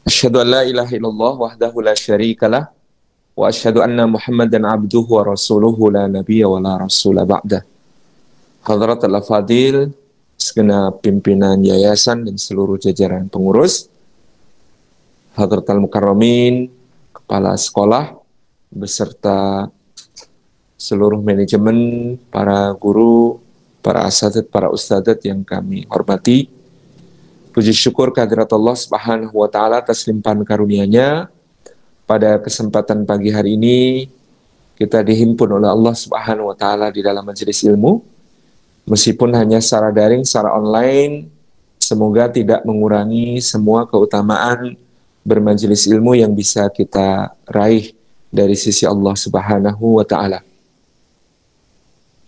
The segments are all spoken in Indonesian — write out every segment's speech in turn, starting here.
Asyhadu an la ilaha illallah wahdahu la syarikalah wa asyhadu anna Muhammadan abduhu wa rasuluhu la nabiyya wa la rasula ba'dah. Hadratul Afadil, segenap pimpinan yayasan dan seluruh jajaran pengurus, Hadratul Mukarramin, kepala sekolah, beserta seluruh manajemen, para guru, para asatidz, para ustadzat yang kami hormati. Puji syukur kehadirat Allah Subhanahu wa taala atas limpahan karunia-Nya. Pada kesempatan pagi hari ini kita dihimpun oleh Allah Subhanahu wa taala di dalam majelis ilmu. Meskipun hanya secara daring, secara online, semoga tidak mengurangi semua keutamaan bermajelis ilmu yang bisa kita raih dari sisi Allah Subhanahu wa taala.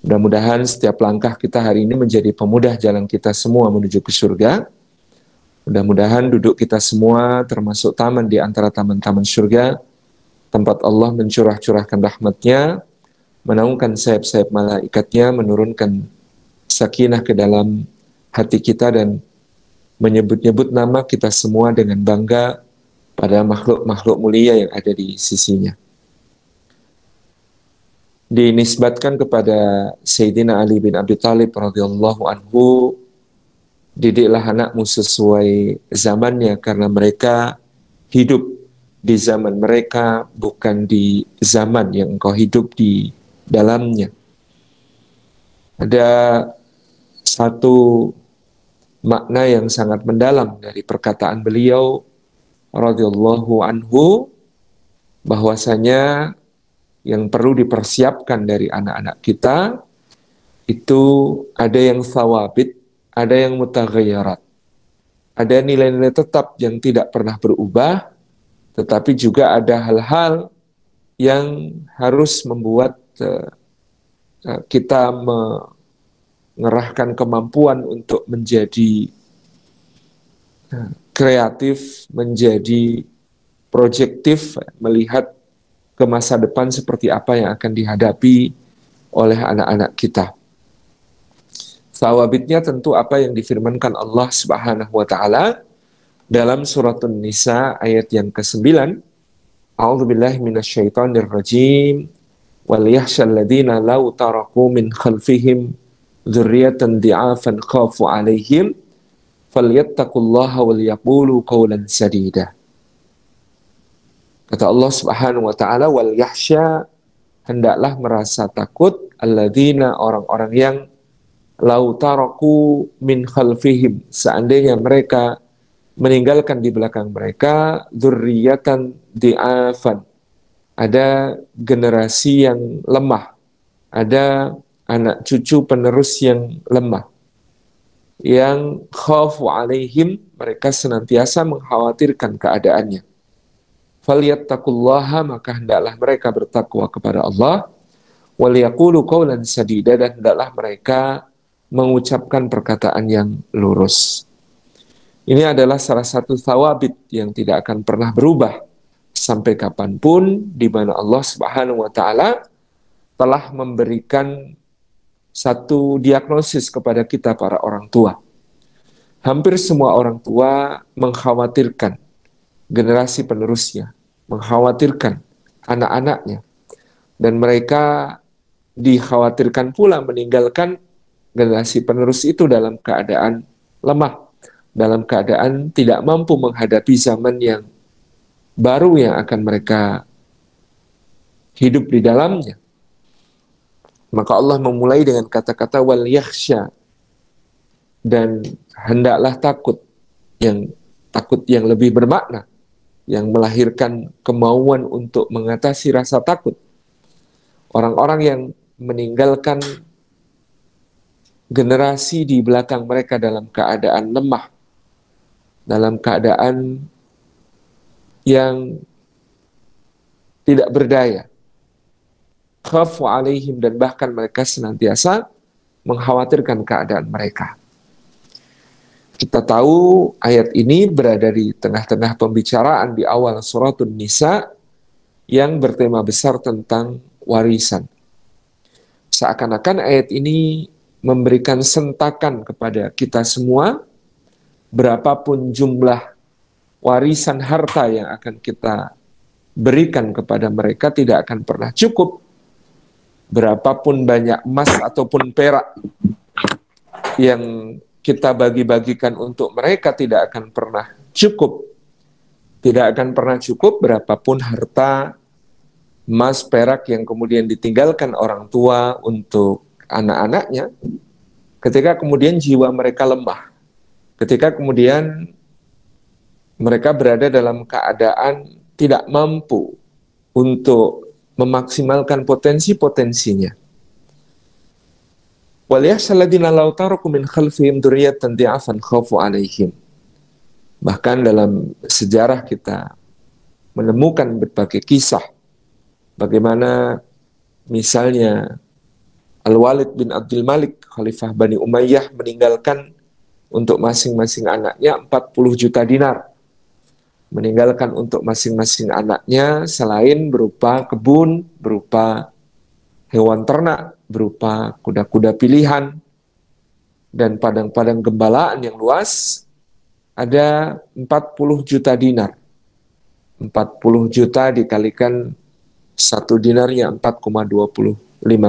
Mudah-mudahan setiap langkah kita hari ini menjadi pemudah jalan kita semua menuju ke surga. Mudah-mudahan duduk kita semua termasuk taman di antara taman-taman surga, tempat Allah mencurah-curahkan rahmat-Nya, menaungkan sayap-sayap malaikatnya, menurunkan sakinah ke dalam hati kita dan menyebut-nyebut nama kita semua dengan bangga pada makhluk-makhluk mulia yang ada di sisinya. Dinisbatkan kepada Sayyidina Ali bin Abi Thalib radhiyallahu anhu, didiklah anakmu sesuai zamannya, karena mereka hidup di zaman mereka, bukan di zaman yang engkau hidup di dalamnya. Ada satu makna yang sangat mendalam dari perkataan beliau radhiyallahu anhu, bahwasanya yang perlu dipersiapkan dari anak-anak kita itu ada yang thawabit, ada yang mutaghayyarat. Ada nilai-nilai tetap yang tidak pernah berubah, tetapi juga ada hal-hal yang harus membuat kita mengerahkan kemampuan untuk menjadi kreatif, menjadi proyektif, melihat ke masa depan seperti apa yang akan dihadapi oleh anak-anak kita. Thawabitnya tentu apa yang difirmankan Allah Subhanahu wa taala dalam surat An-Nisa ayat yang ke-9. A'udzubillahi minasyaitonir rajim. Wal yakhshal ladzina law taraku min khalfihim dzurriyyatan dhi'afan khafu 'alaihim falyattaqullaha wal yaqulu qawlan sadida. Kata Allah Subhanahu wa taala, wal yakhsha, hendaklah merasa takut alladzina, orang-orang yang lau taraku min khalfihim, seandainya mereka meninggalkan di belakang mereka dzurriyyatan dhi'afan, ada generasi yang lemah, ada anak cucu penerus yang lemah, yang khafu alaihim, mereka senantiasa mengkhawatirkan keadaannya. Falyattaqullaha, maka hendaklah mereka bertakwa kepada Allah, wal yaqulu qawlan sadida, dan hendaklah mereka mengucapkan perkataan yang lurus. Ini adalah salah satu thawabit yang tidak akan pernah berubah sampai kapanpun, di mana Allah Subhanahu wa taala telah memberikan satu diagnosis kepada kita para orang tua. Hampir semua orang tua mengkhawatirkan generasi penerusnya, mengkhawatirkan anak-anaknya, dan mereka dikhawatirkan pula meninggalkan generasi penerus itu dalam keadaan lemah, dalam keadaan tidak mampu menghadapi zaman yang baru yang akan mereka hidup di dalamnya. Maka Allah memulai dengan kata-kata wal yakhsha, dan hendaklah takut yang lebih bermakna, yang melahirkan kemauan untuk mengatasi rasa takut. Orang-orang yang meninggalkan generasi di belakang mereka dalam keadaan lemah, dalam keadaan yang tidak berdaya, khafu alaihim, dan bahkan mereka senantiasa mengkhawatirkan keadaan mereka. Kita tahu ayat ini berada di tengah-tengah pembicaraan di awal surat An-Nisa yang bertema besar tentang warisan. Seakan-akan ayat ini memberikan sentakan kepada kita semua, berapapun jumlah warisan harta yang akan kita berikan kepada mereka tidak akan pernah cukup. Berapapun banyak emas ataupun perak yang kita bagi-bagikan untuk mereka tidak akan pernah cukup. Tidak akan pernah cukup berapapun harta, emas, perak yang kemudian ditinggalkan orang tua untuk anak-anaknya, ketika kemudian jiwa mereka lemah, ketika kemudian mereka berada dalam keadaan tidak mampu untuk memaksimalkan potensi-potensinya. وَلْيَحْشَلَّذِينَ لَوْ تَرَكُوا مِنْ خَلْفِهِمْ ذُرِّيَّةً ضِعَافًا خَافُوا عَلَيْهِمْ. Bahkan dalam sejarah kita menemukan berbagai kisah bagaimana misalnya Al-Walid bin Abdul Malik, Khalifah Bani Umayyah, meninggalkan untuk masing-masing anaknya 40 juta dinar. Meninggalkan untuk masing-masing anaknya selain berupa kebun, berupa hewan ternak, berupa kuda-kuda pilihan, dan padang-padang gembalaan yang luas, ada 40 juta dinar. 40 juta dikalikan satu dinarnya 4,25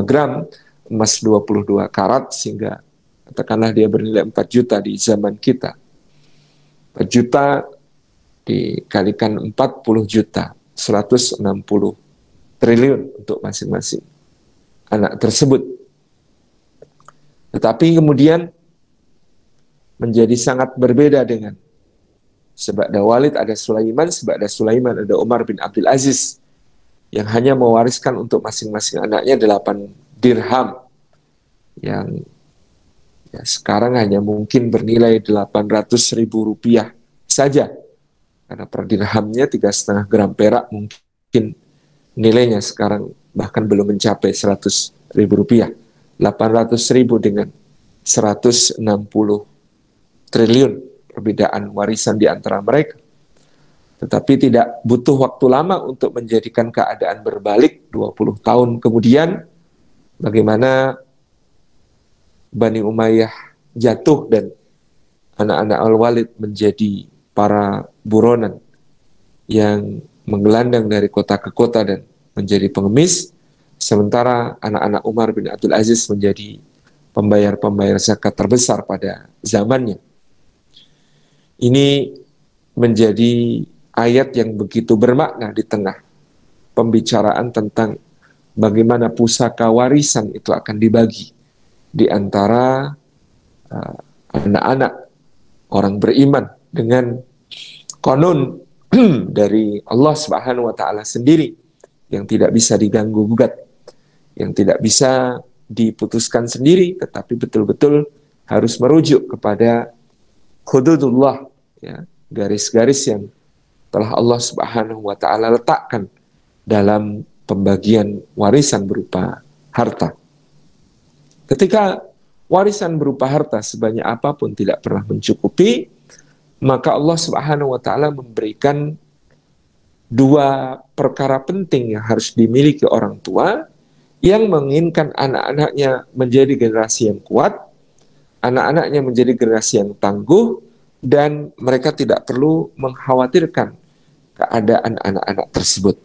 gram, emas 22 karat, sehingga katakanlah dia bernilai 4 juta di zaman kita. 4 juta dikalikan 40 juta, 160 triliun untuk masing-masing anak tersebut. Tetapi kemudian menjadi sangat berbeda dengan sebab ada Walid, ada Sulaiman, sebab ada Sulaiman, ada Umar bin Abdul Aziz yang hanya mewariskan untuk masing-masing anaknya 8 dirham yang ya sekarang hanya mungkin bernilai 800.000 rupiah saja, karena per dirhamnya 3,5 gram perak mungkin nilainya sekarang bahkan belum mencapai 100.000 rupiah. 800.000 dengan 160 triliun perbedaan warisan di antara mereka. Tetapi tidak butuh waktu lama untuk menjadikan keadaan berbalik. 20 tahun kemudian bagaimana Bani Umayyah jatuh dan anak-anak Al-Walid menjadi para buronan yang menggelandang dari kota ke kota dan menjadi pengemis, sementara anak-anak Umar bin Abdul Aziz menjadi pembayar-pembayar zakat terbesar pada zamannya. Ini menjadi ayat yang begitu bermakna di tengah pembicaraan tentang bagaimana pusaka warisan itu akan dibagi di antara anak-anak orang beriman dengan konon dari Allah Subhanahu wa taala sendiri yang tidak bisa diganggu gugat, yang tidak bisa diputuskan sendiri, tetapi betul-betul harus merujuk kepada hududullah, ya, garis-garis yang telah Allah Subhanahu wa taala letakkan dalam pembagian warisan berupa harta. Ketika warisan berupa harta sebanyak apapun tidak pernah mencukupi, maka Allah Subhanahu wa taala memberikan dua perkara penting yang harus dimiliki orang tua yang menginginkan anak-anaknya menjadi generasi yang kuat, anak-anaknya menjadi generasi yang tangguh, dan mereka tidak perlu mengkhawatirkan keadaan anak-anak tersebut.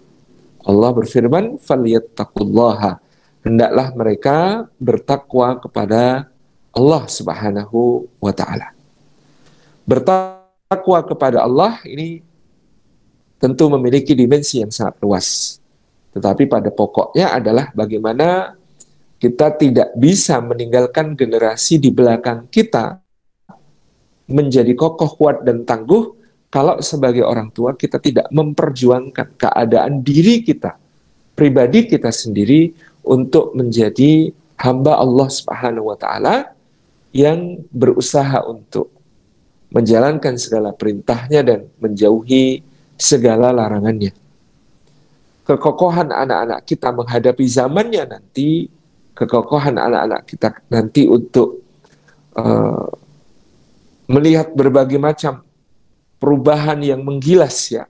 Allah berfirman, "Falyattaqullaha." Hendaklah mereka bertakwa kepada Allah Subhanahu wa taala. Bertakwa kepada Allah ini tentu memiliki dimensi yang sangat luas. Tetapi pada pokoknya adalah bagaimana kita tidak bisa meninggalkan generasi di belakang kita menjadi kokoh, kuat, dan tangguh kalau sebagai orang tua kita tidak memperjuangkan keadaan diri kita, pribadi kita sendiri untuk menjadi hamba Allah Subhanahu wa taala yang berusaha untuk menjalankan segala perintahnya dan menjauhi segala larangannya. Kekokohan anak-anak kita menghadapi zamannya nanti, kekokohan anak-anak kita nanti untuk melihat berbagai macam perubahan yang menggilas, ya,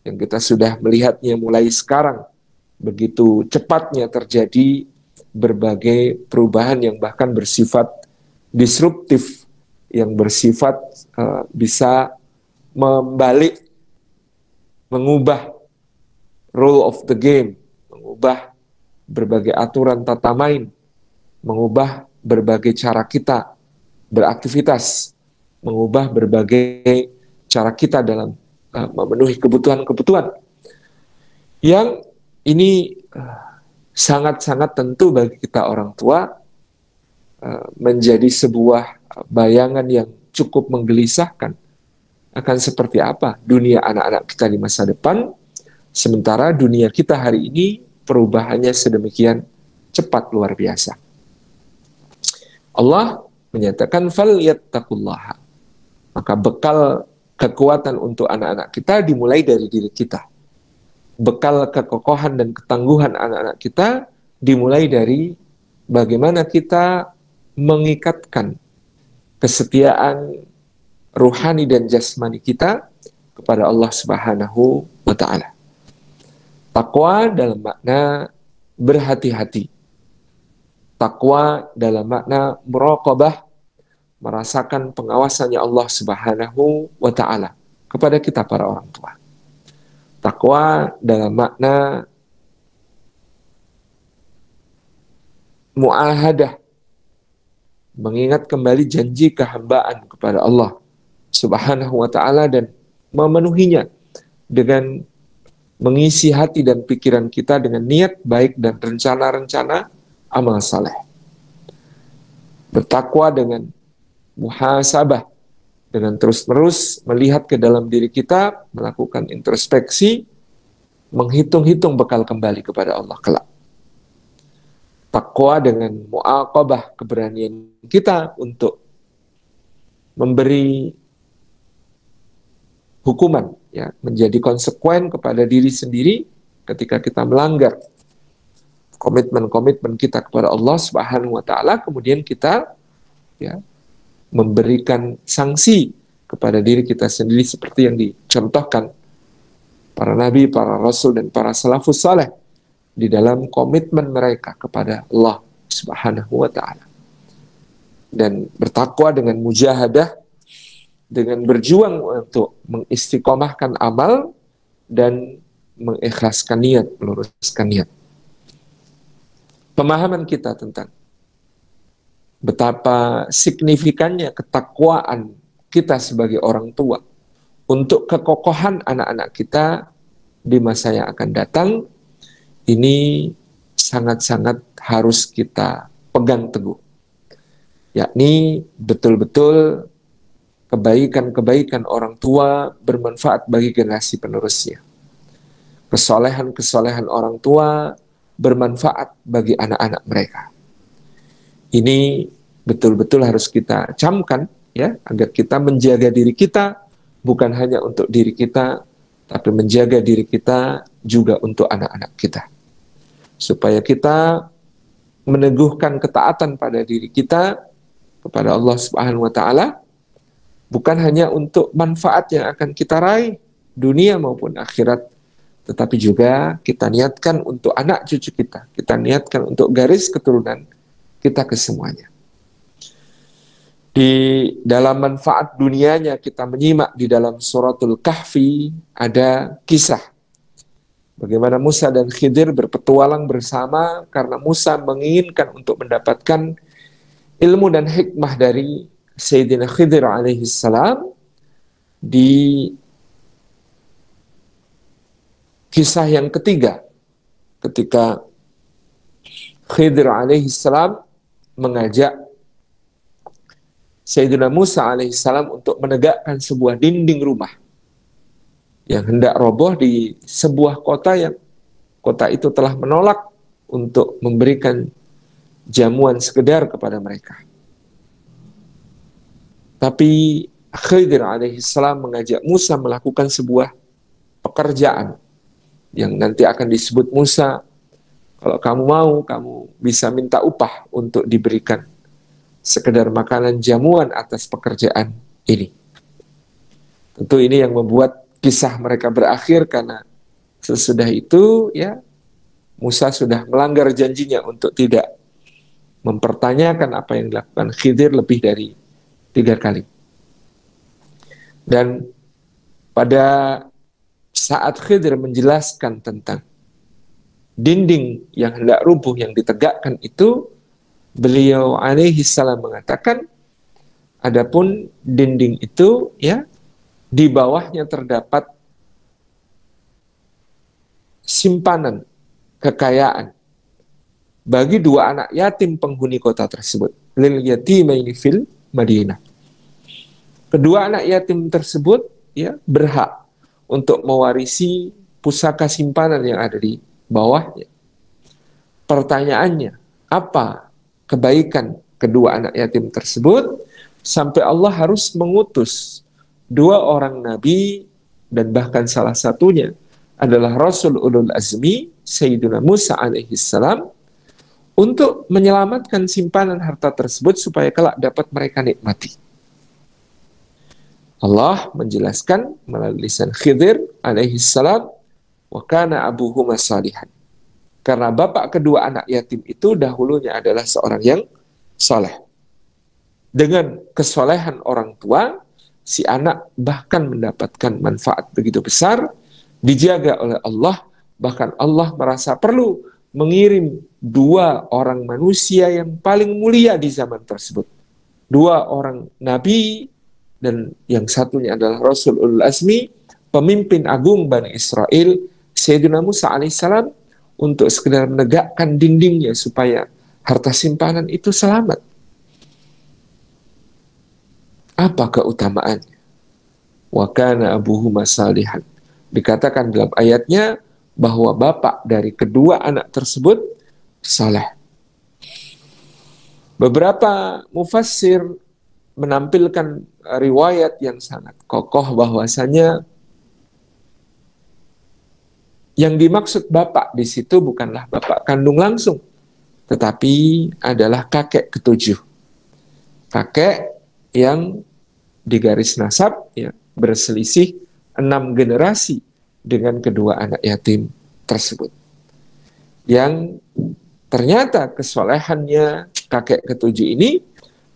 yang kita sudah melihatnya mulai sekarang. Begitu cepatnya terjadi berbagai perubahan yang bahkan bersifat disruptif, yang bersifat bisa membalik, mengubah rule of the game, mengubah berbagai aturan tata main, mengubah berbagai cara kita beraktivitas, mengubah berbagai cara kita dalam memenuhi kebutuhan-kebutuhan. Yang ini sangat-sangat tentu bagi kita orang tua menjadi sebuah bayangan yang cukup menggelisahkan akan seperti apa dunia anak-anak kita di masa depan, sementara dunia kita hari ini perubahannya sedemikian cepat luar biasa. Allah menyatakan fal yattaqullaha. Maka bekal kekuatan untuk anak-anak kita dimulai dari diri kita. Bekal kekokohan dan ketangguhan anak-anak kita dimulai dari bagaimana kita mengikatkan kesetiaan ruhani dan jasmani kita kepada Allah Subhanahu wa Ta'ala. Takwa dalam makna berhati-hati. Takwa dalam makna muraqabah, merasakan pengawasannya Allah Subhanahu wa Ta'ala kepada kita para orang tua. Takwa dalam makna mu'ahadah, mengingat kembali janji kehambaan kepada Allah Subhanahu wa Ta'ala dan memenuhinya dengan mengisi hati dan pikiran kita dengan niat baik dan rencana-rencana amal saleh. Bertakwa dengan muhasabah, dengan terus-menerus melihat ke dalam diri kita, melakukan introspeksi, menghitung-hitung bekal kembali kepada Allah kelak. Takwa dengan mu'aqabah, keberanian kita untuk memberi hukuman, ya, menjadi konsekuen kepada diri sendiri ketika kita melanggar komitmen-komitmen kita kepada Allah Subhanahu wa Ta'ala, kemudian kita, ya, memberikan sanksi kepada diri kita sendiri seperti yang dicontohkan para nabi, para rasul, dan para salafus saleh di dalam komitmen mereka kepada Allah Subhanahu wa Ta'ala. Dan bertakwa dengan mujahadah, dengan berjuang untuk mengistiqomahkan amal dan mengikhlaskan niat, meluruskan niat. Pemahaman kita tentang betapa signifikannya ketakwaan kita sebagai orang tua untuk kekokohan anak-anak kita di masa yang akan datang, ini sangat-sangat harus kita pegang teguh. Yakni betul-betul kebaikan-kebaikan orang tua bermanfaat bagi generasi penerusnya. Kesolehan-kesolehan orang tua bermanfaat bagi anak-anak mereka. Ini betul-betul harus kita camkan, ya, agar kita menjaga diri kita bukan hanya untuk diri kita, tapi menjaga diri kita juga untuk anak-anak kita. Supaya kita meneguhkan ketaatan pada diri kita kepada Allah Subhanahu wa Ta'ala, bukan hanya untuk manfaat yang akan kita raih dunia maupun akhirat, tetapi juga kita niatkan untuk anak cucu kita, kita niatkan untuk garis keturunan kita kesemuanya. Di dalam manfaat dunianya kita menyimak di dalam suratul Kahfi ada kisah bagaimana Musa dan Khidir berpetualang bersama karena Musa menginginkan untuk mendapatkan ilmu dan hikmah dari Sayyidina Khidir alaihi salam. Di kisah yang ketiga, ketika Khidir alaihi salam mengajak Sayyidina Musa alaihi salam untuk menegakkan sebuah dinding rumah yang hendak roboh di sebuah kota yang kota itu telah menolak untuk memberikan jamuan sekedar kepada mereka. Tapi Khidir alaihi salam mengajak Musa melakukan sebuah pekerjaan yang nanti akan disebut Musa, kalau kamu mau, kamu bisa minta upah untuk diberikan sekedar makanan jamuan atas pekerjaan ini. Tentu ini yang membuat kisah mereka berakhir, karena sesudah itu, ya, Musa sudah melanggar janjinya untuk tidak mempertanyakan apa yang dilakukan Khidir lebih dari 3 kali. Dan pada saat Khidir menjelaskan tentang dinding yang hendak rubuh yang ditegakkan itu, beliau alaihi salam mengatakan, adapun dinding itu ya di bawahnya terdapat simpanan kekayaan bagi dua anak yatim penghuni kota tersebut. Lil yatimaini fil Madinah. Kedua anak yatim tersebut ya berhak untuk mewarisi pusaka simpanan yang ada di bawahnya. Pertanyaannya, apa kebaikan kedua anak yatim tersebut sampai Allah harus mengutus dua orang nabi, dan bahkan salah satunya adalah Rasul Ulul Azmi Sayyidina Musa alaihi salam, untuk menyelamatkan simpanan harta tersebut supaya kelak dapat mereka nikmati. Allah menjelaskan melalui lisan Khidir alaihi salam, wa kana abuhuma salihan. Karena bapak kedua anak yatim itu dahulunya adalah seorang yang saleh. Dengan kesolehan orang tua, si anak bahkan mendapatkan manfaat begitu besar, dijaga oleh Allah, bahkan Allah merasa perlu mengirim dua orang manusia yang paling mulia di zaman tersebut. Dua orang nabi, dan yang satunya adalah Rasul Ulul Azmi, pemimpin agung Bani Israel, Sayyidina Musa alaihissalam, untuk sekedar menegakkan dindingnya supaya harta simpanan itu selamat. Apa keutamaannya? Wa kana abuhuma salihan. Dikatakan dalam ayatnya bahwa bapak dari kedua anak tersebut saleh. Beberapa mufassir menampilkan riwayat yang sangat kokoh bahwasanya yang dimaksud bapak di situ bukanlah bapak kandung langsung, tetapi adalah kakek ketujuh. Kakek yang di garis nasab ya, berselisih 6 generasi dengan kedua anak yatim tersebut. Yang ternyata kesolehannya kakek ketujuh ini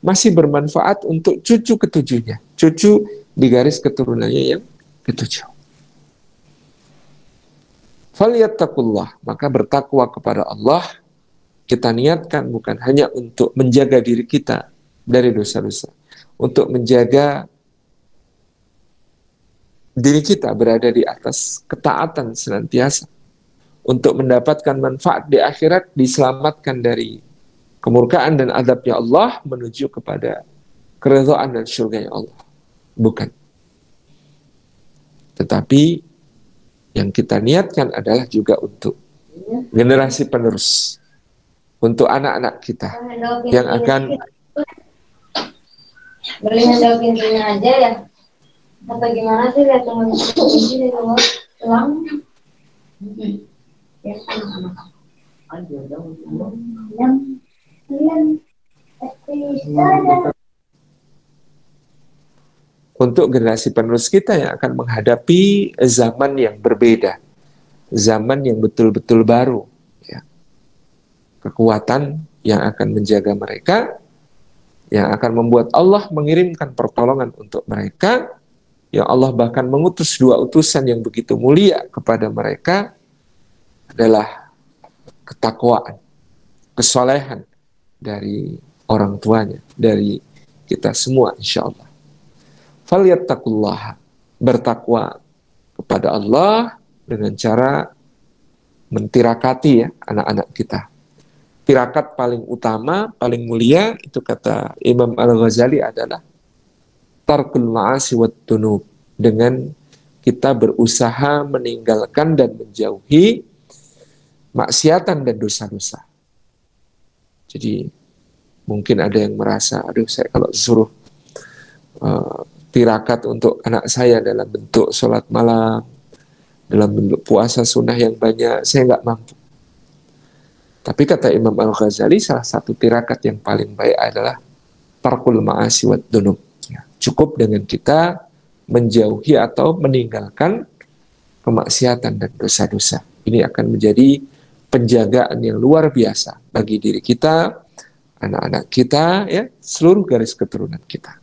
masih bermanfaat untuk cucu ketujuhnya. Cucu di garis keturunannya yang ketujuh. Falyattaqullah, maka bertakwa kepada Allah kita niatkan bukan hanya untuk menjaga diri kita dari dosa-dosa, untuk menjaga diri kita berada di atas ketaatan senantiasa, untuk mendapatkan manfaat di akhirat, diselamatkan dari kemurkaan dan azabnya Allah menuju kepada keridhaan dan surganya Allah. Bukan. Tetapi yang kita niatkan adalah juga untuk generasi penerus, untuk anak-anak kita yang akan boleh handle pintunya aja ya. Atau gimana sih, lihat teman kunci dari luar pulang. Ya anak-anak. Untuk generasi penerus kita yang akan menghadapi zaman yang berbeda, zaman yang betul-betul baru, ya. Kekuatan yang akan menjaga mereka, yang akan membuat Allah mengirimkan pertolongan untuk mereka, yang Allah bahkan mengutus 2 utusan yang begitu mulia kepada mereka, adalah ketakwaan, kesolehan dari orang tuanya, dari kita semua insya Allah. Falyattaqullah, bertakwa kepada Allah dengan cara mentirakati ya anak-anak kita. Tirakat paling utama, paling mulia itu kata Imam Al-Ghazali adalah tarkul ma'asi wat dunub, dengan kita berusaha meninggalkan dan menjauhi maksiatan dan dosa-dosa. Jadi mungkin ada yang merasa, aduh saya kalau suruh tirakat untuk anak saya dalam bentuk sholat malam, dalam bentuk puasa sunnah yang banyak, saya nggak mampu. Tapi kata Imam Al-Ghazali, salah satu tirakat yang paling baik adalah tarkul ma'asi wat dunub. Ya, cukup dengan kita menjauhi atau meninggalkan kemaksiatan dan dosa-dosa. Ini akan menjadi penjagaan yang luar biasa bagi diri kita, anak-anak kita, ya, seluruh garis keturunan kita.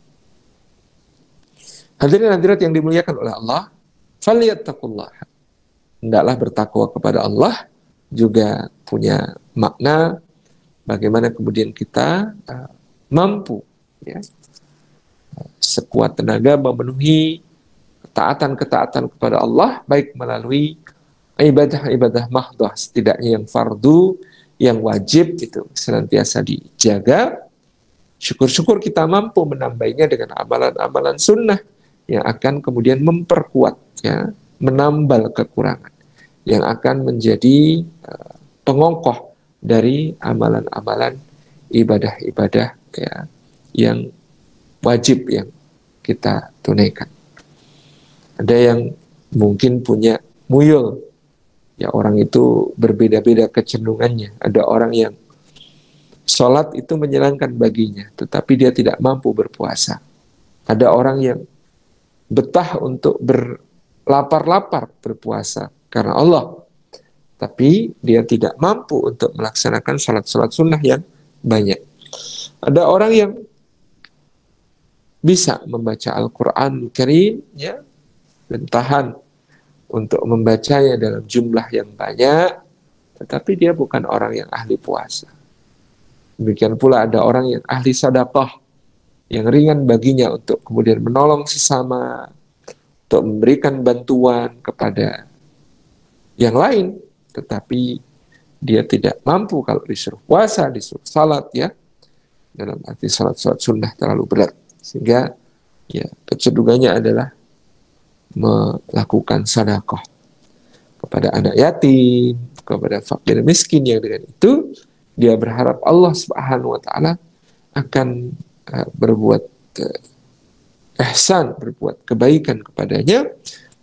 Hadirin hadirat yang dimuliakan oleh Allah, falyattaqullah. Hendaklah bertakwa kepada Allah juga punya makna bagaimana kemudian kita mampu ya, sekuat tenaga memenuhi ketaatan-ketaatan kepada Allah, baik melalui ibadah-ibadah mahdoh, setidaknya yang fardu, yang wajib itu senantiasa dijaga. Syukur-syukur kita mampu menambahnya dengan amalan-amalan sunnah yang akan kemudian memperkuat, ya, menambal kekurangan, yang akan menjadi pengongkoh dari amalan-amalan ibadah-ibadah ya, yang wajib yang kita tunaikan. Ada yang mungkin punya muyul, ya, orang itu berbeda-beda kecenderungannya. Ada orang yang sholat itu menyenangkan baginya, tetapi dia tidak mampu berpuasa. Ada orang yang betah untuk berlapar-lapar berpuasa karena Allah, tapi dia tidak mampu untuk melaksanakan sholat-sholat sunnah yang banyak. Ada orang yang bisa membaca Al-Quran Karim, ya, dan tahan untuk membacanya dalam jumlah yang banyak, tetapi dia bukan orang yang ahli puasa. Demikian pula ada orang yang ahli sedekah, yang ringan baginya untuk kemudian menolong sesama, untuk memberikan bantuan kepada yang lain, tetapi dia tidak mampu kalau disuruh puasa, disuruh salat, ya, dalam arti salat-salat sunnah terlalu berat, sehingga ya kecenderungannya adalah melakukan sedekah kepada anak yatim, kepada fakir miskin, yang dengan itu dia berharap Allah Subhanahu wa taala akan berbuat ihsan, berbuat kebaikan kepadanya,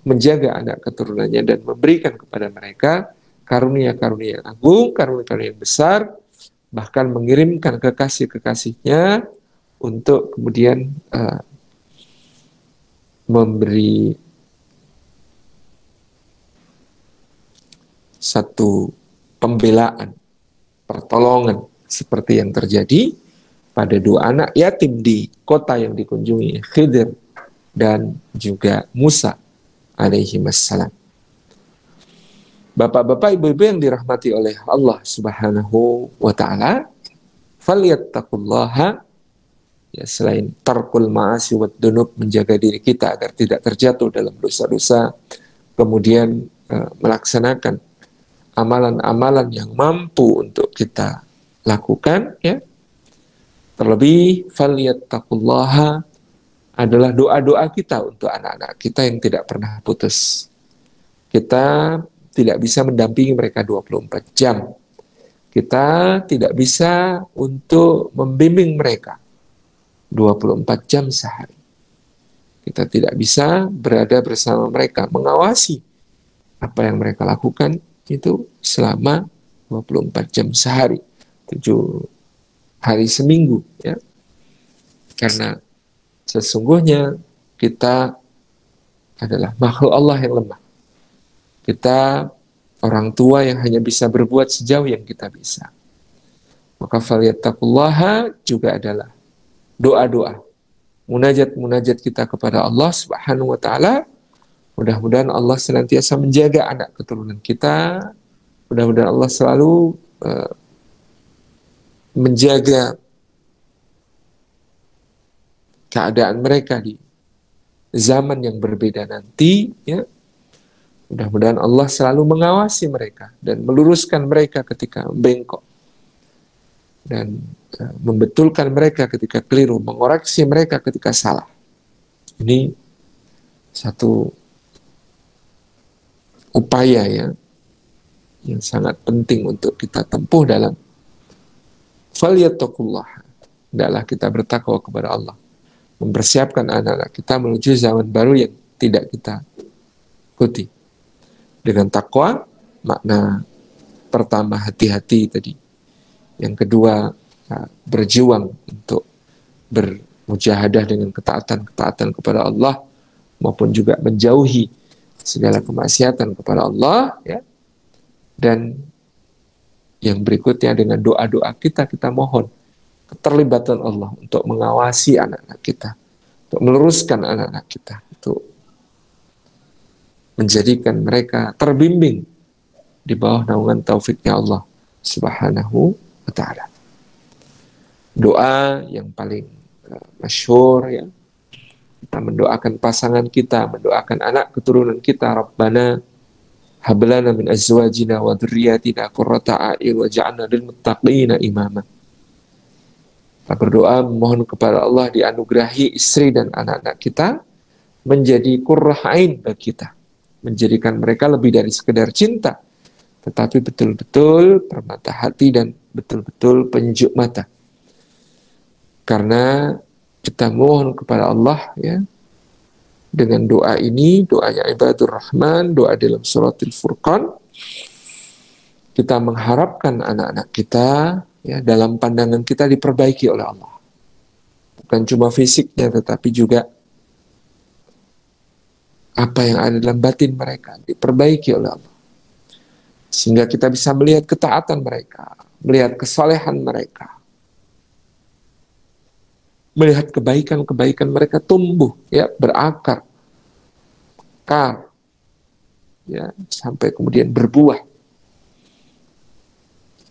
menjaga anak keturunannya dan memberikan kepada mereka karunia-karunia yang agung, karunia-karunia yang besar, bahkan mengirimkan kekasih-kekasihnya untuk kemudian memberi satu pembelaan, pertolongan, seperti yang terjadi pada dua anak yatim di kota yang dikunjungi, Khidir dan juga Musa alaihi wassalam. Bapak-bapak, ibu-ibu yang dirahmati oleh Allah Subhanahu wa taala, falyattaqullaha, ya, selain tarkul ma'asi wad dunub, menjaga diri kita agar tidak terjatuh dalam dosa-dosa, kemudian melaksanakan amalan-amalan yang mampu untuk kita lakukan, ya. Terlebih falyattaqullaha adalah doa-doa kita untuk anak-anak kita yang tidak pernah putus. Kita tidak bisa mendampingi mereka 24 jam. Kita tidak bisa untuk membimbing mereka 24 jam sehari. Kita tidak bisa berada bersama mereka, mengawasi apa yang mereka lakukan itu selama 24 jam sehari, 7 hari seminggu, ya. Karena sesungguhnya kita adalah makhluk Allah yang lemah. Kita orang tua yang hanya bisa berbuat sejauh yang kita bisa. Maka falyattaqullaha juga adalah doa-doa, munajat-munajat kita kepada Allah Subhanahu wa taala. Mudah-mudahan Allah senantiasa menjaga anak keturunan kita. Mudah-mudahan Allah selalu menjaga keadaan mereka di zaman yang berbeda nanti, ya. Mudah-mudahan Allah selalu mengawasi mereka dan meluruskan mereka ketika bengkok, dan membetulkan mereka ketika keliru, mengoreksi mereka ketika salah. Ini satu upaya, ya, yang sangat penting untuk kita tempuh dalam falyattaqullah. Hendaklah kita bertakwa kepada Allah, mempersiapkan anak-anak kita menuju zaman baru yang tidak kita ikuti. Dengan takwa, makna pertama hati-hati tadi. Yang kedua, berjuang untuk bermujahadah dengan ketaatan-ketaatan kepada Allah, maupun juga menjauhi segala kemaksiatan kepada Allah, ya. Dan yang berikutnya dengan doa-doa kita mohon keterlibatan Allah untuk mengawasi anak-anak kita, untuk meluruskan anak-anak kita, untuk menjadikan mereka terbimbing di bawah naungan taufiknya Allah Subhanahu wa ta'ala. Doa yang paling masyhur ya, kita mendoakan pasangan kita, mendoakan anak keturunan kita, Rabbana hablana min azwajina wa dzurriyyatina qurrata a'yun waj'alna lil muttaqina imama. Kita berdoa memohon kepada Allah dianugerahi istri dan anak-anak kita menjadi qurrah ain bagi kita, menjadikan mereka lebih dari sekedar cinta, tetapi betul-betul permata hati dan betul-betul penyejuk mata. Karena kita mohon kepada Allah ya, dengan doa ini, doanya Ibadur Rahman, doa dalam suratul Furqan, kita mengharapkan anak-anak kita ya, dalam pandangan kita diperbaiki oleh Allah. Bukan cuma fisiknya, tetapi juga apa yang ada dalam batin mereka diperbaiki oleh Allah. Sehingga kita bisa melihat ketaatan mereka, melihat kesalehan mereka, melihat kebaikan-kebaikan mereka tumbuh, ya, berakar, ya, sampai kemudian berbuah.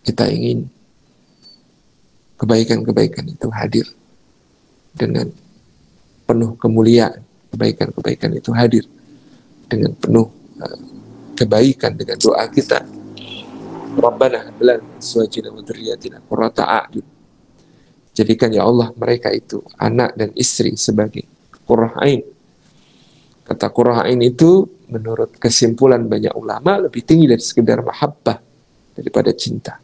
Kita ingin kebaikan-kebaikan itu hadir dengan penuh kemuliaan, kebaikan-kebaikan itu hadir dengan penuh kebaikan dengan doa kita. Rabbana hab lana min azwajina wa dzurriyyatina qurrata a'yun. Jadikan ya Allah mereka itu anak dan istri sebagai qurrah ain. Kata qurrah ain itu menurut kesimpulan banyak ulama lebih tinggi dari sekedar mahabbah, daripada cinta.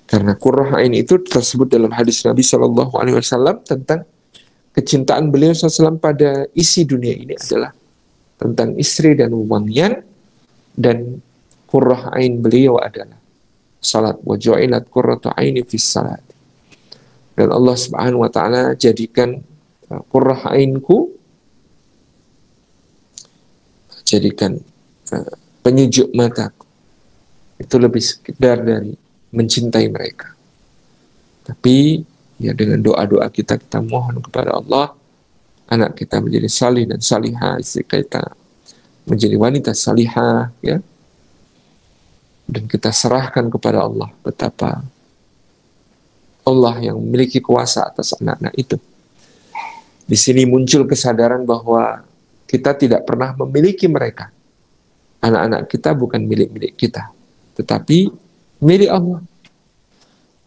Karena qurrah ain itu tersebut dalam hadis Nabi SAW tentang kecintaan beliau SAW pada isi dunia ini adalah tentang istri dan wangian, dan qurrah ain beliau adalah salat. Wa ju'ilat qurratu aini fis salat. Dan Allah Subhanahu wa taala jadikan qurrah ainku, jadikan penyejuk mataku itu lebih sekedar dari mencintai mereka. Tapi ya dengan doa-doa kita mohon kepada Allah anak kita menjadi salih dan salihah, istri kita menjadi wanita salihah, ya. Dan kita serahkan kepada Allah betapa Allah yang memiliki kuasa atas anak-anak itu. Di sini muncul kesadaran bahwa kita tidak pernah memiliki mereka. Anak-anak kita bukan milik-milik kita, tetapi milik Allah.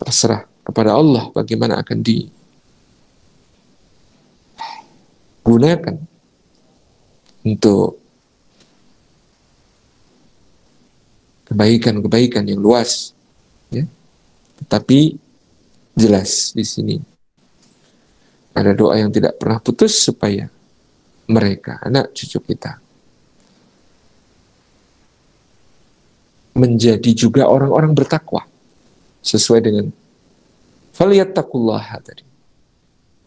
Terserah kepada Allah bagaimana akan digunakan untuk kebaikan-kebaikan yang luas, ya. Tetapi jelas di sini ada doa yang tidak pernah putus supaya mereka, anak cucu kita, menjadi juga orang-orang bertakwa sesuai dengan falyattaqullaha tadi.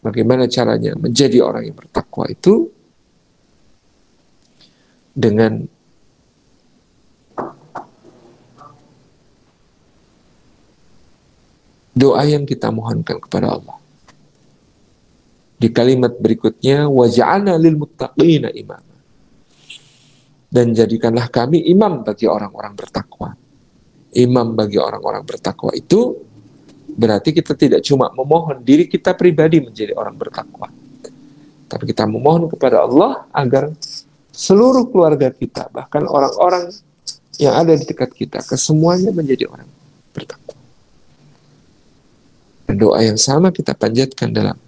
Bagaimana caranya menjadi orang yang bertakwa itu? Dengan doa yang kita mohonkan kepada Allah. Di kalimat berikutnya, waj'alna lil muttaqina imama. Dan jadikanlah kami imam bagi orang-orang bertakwa. Imam bagi orang-orang bertakwa itu berarti kita tidak cuma memohon diri kita pribadi menjadi orang bertakwa, tapi kita memohon kepada Allah agar seluruh keluarga kita, bahkan orang-orang yang ada di dekat kita, kesemuanya menjadi orang bertakwa. Dan doa yang sama kita panjatkan dalam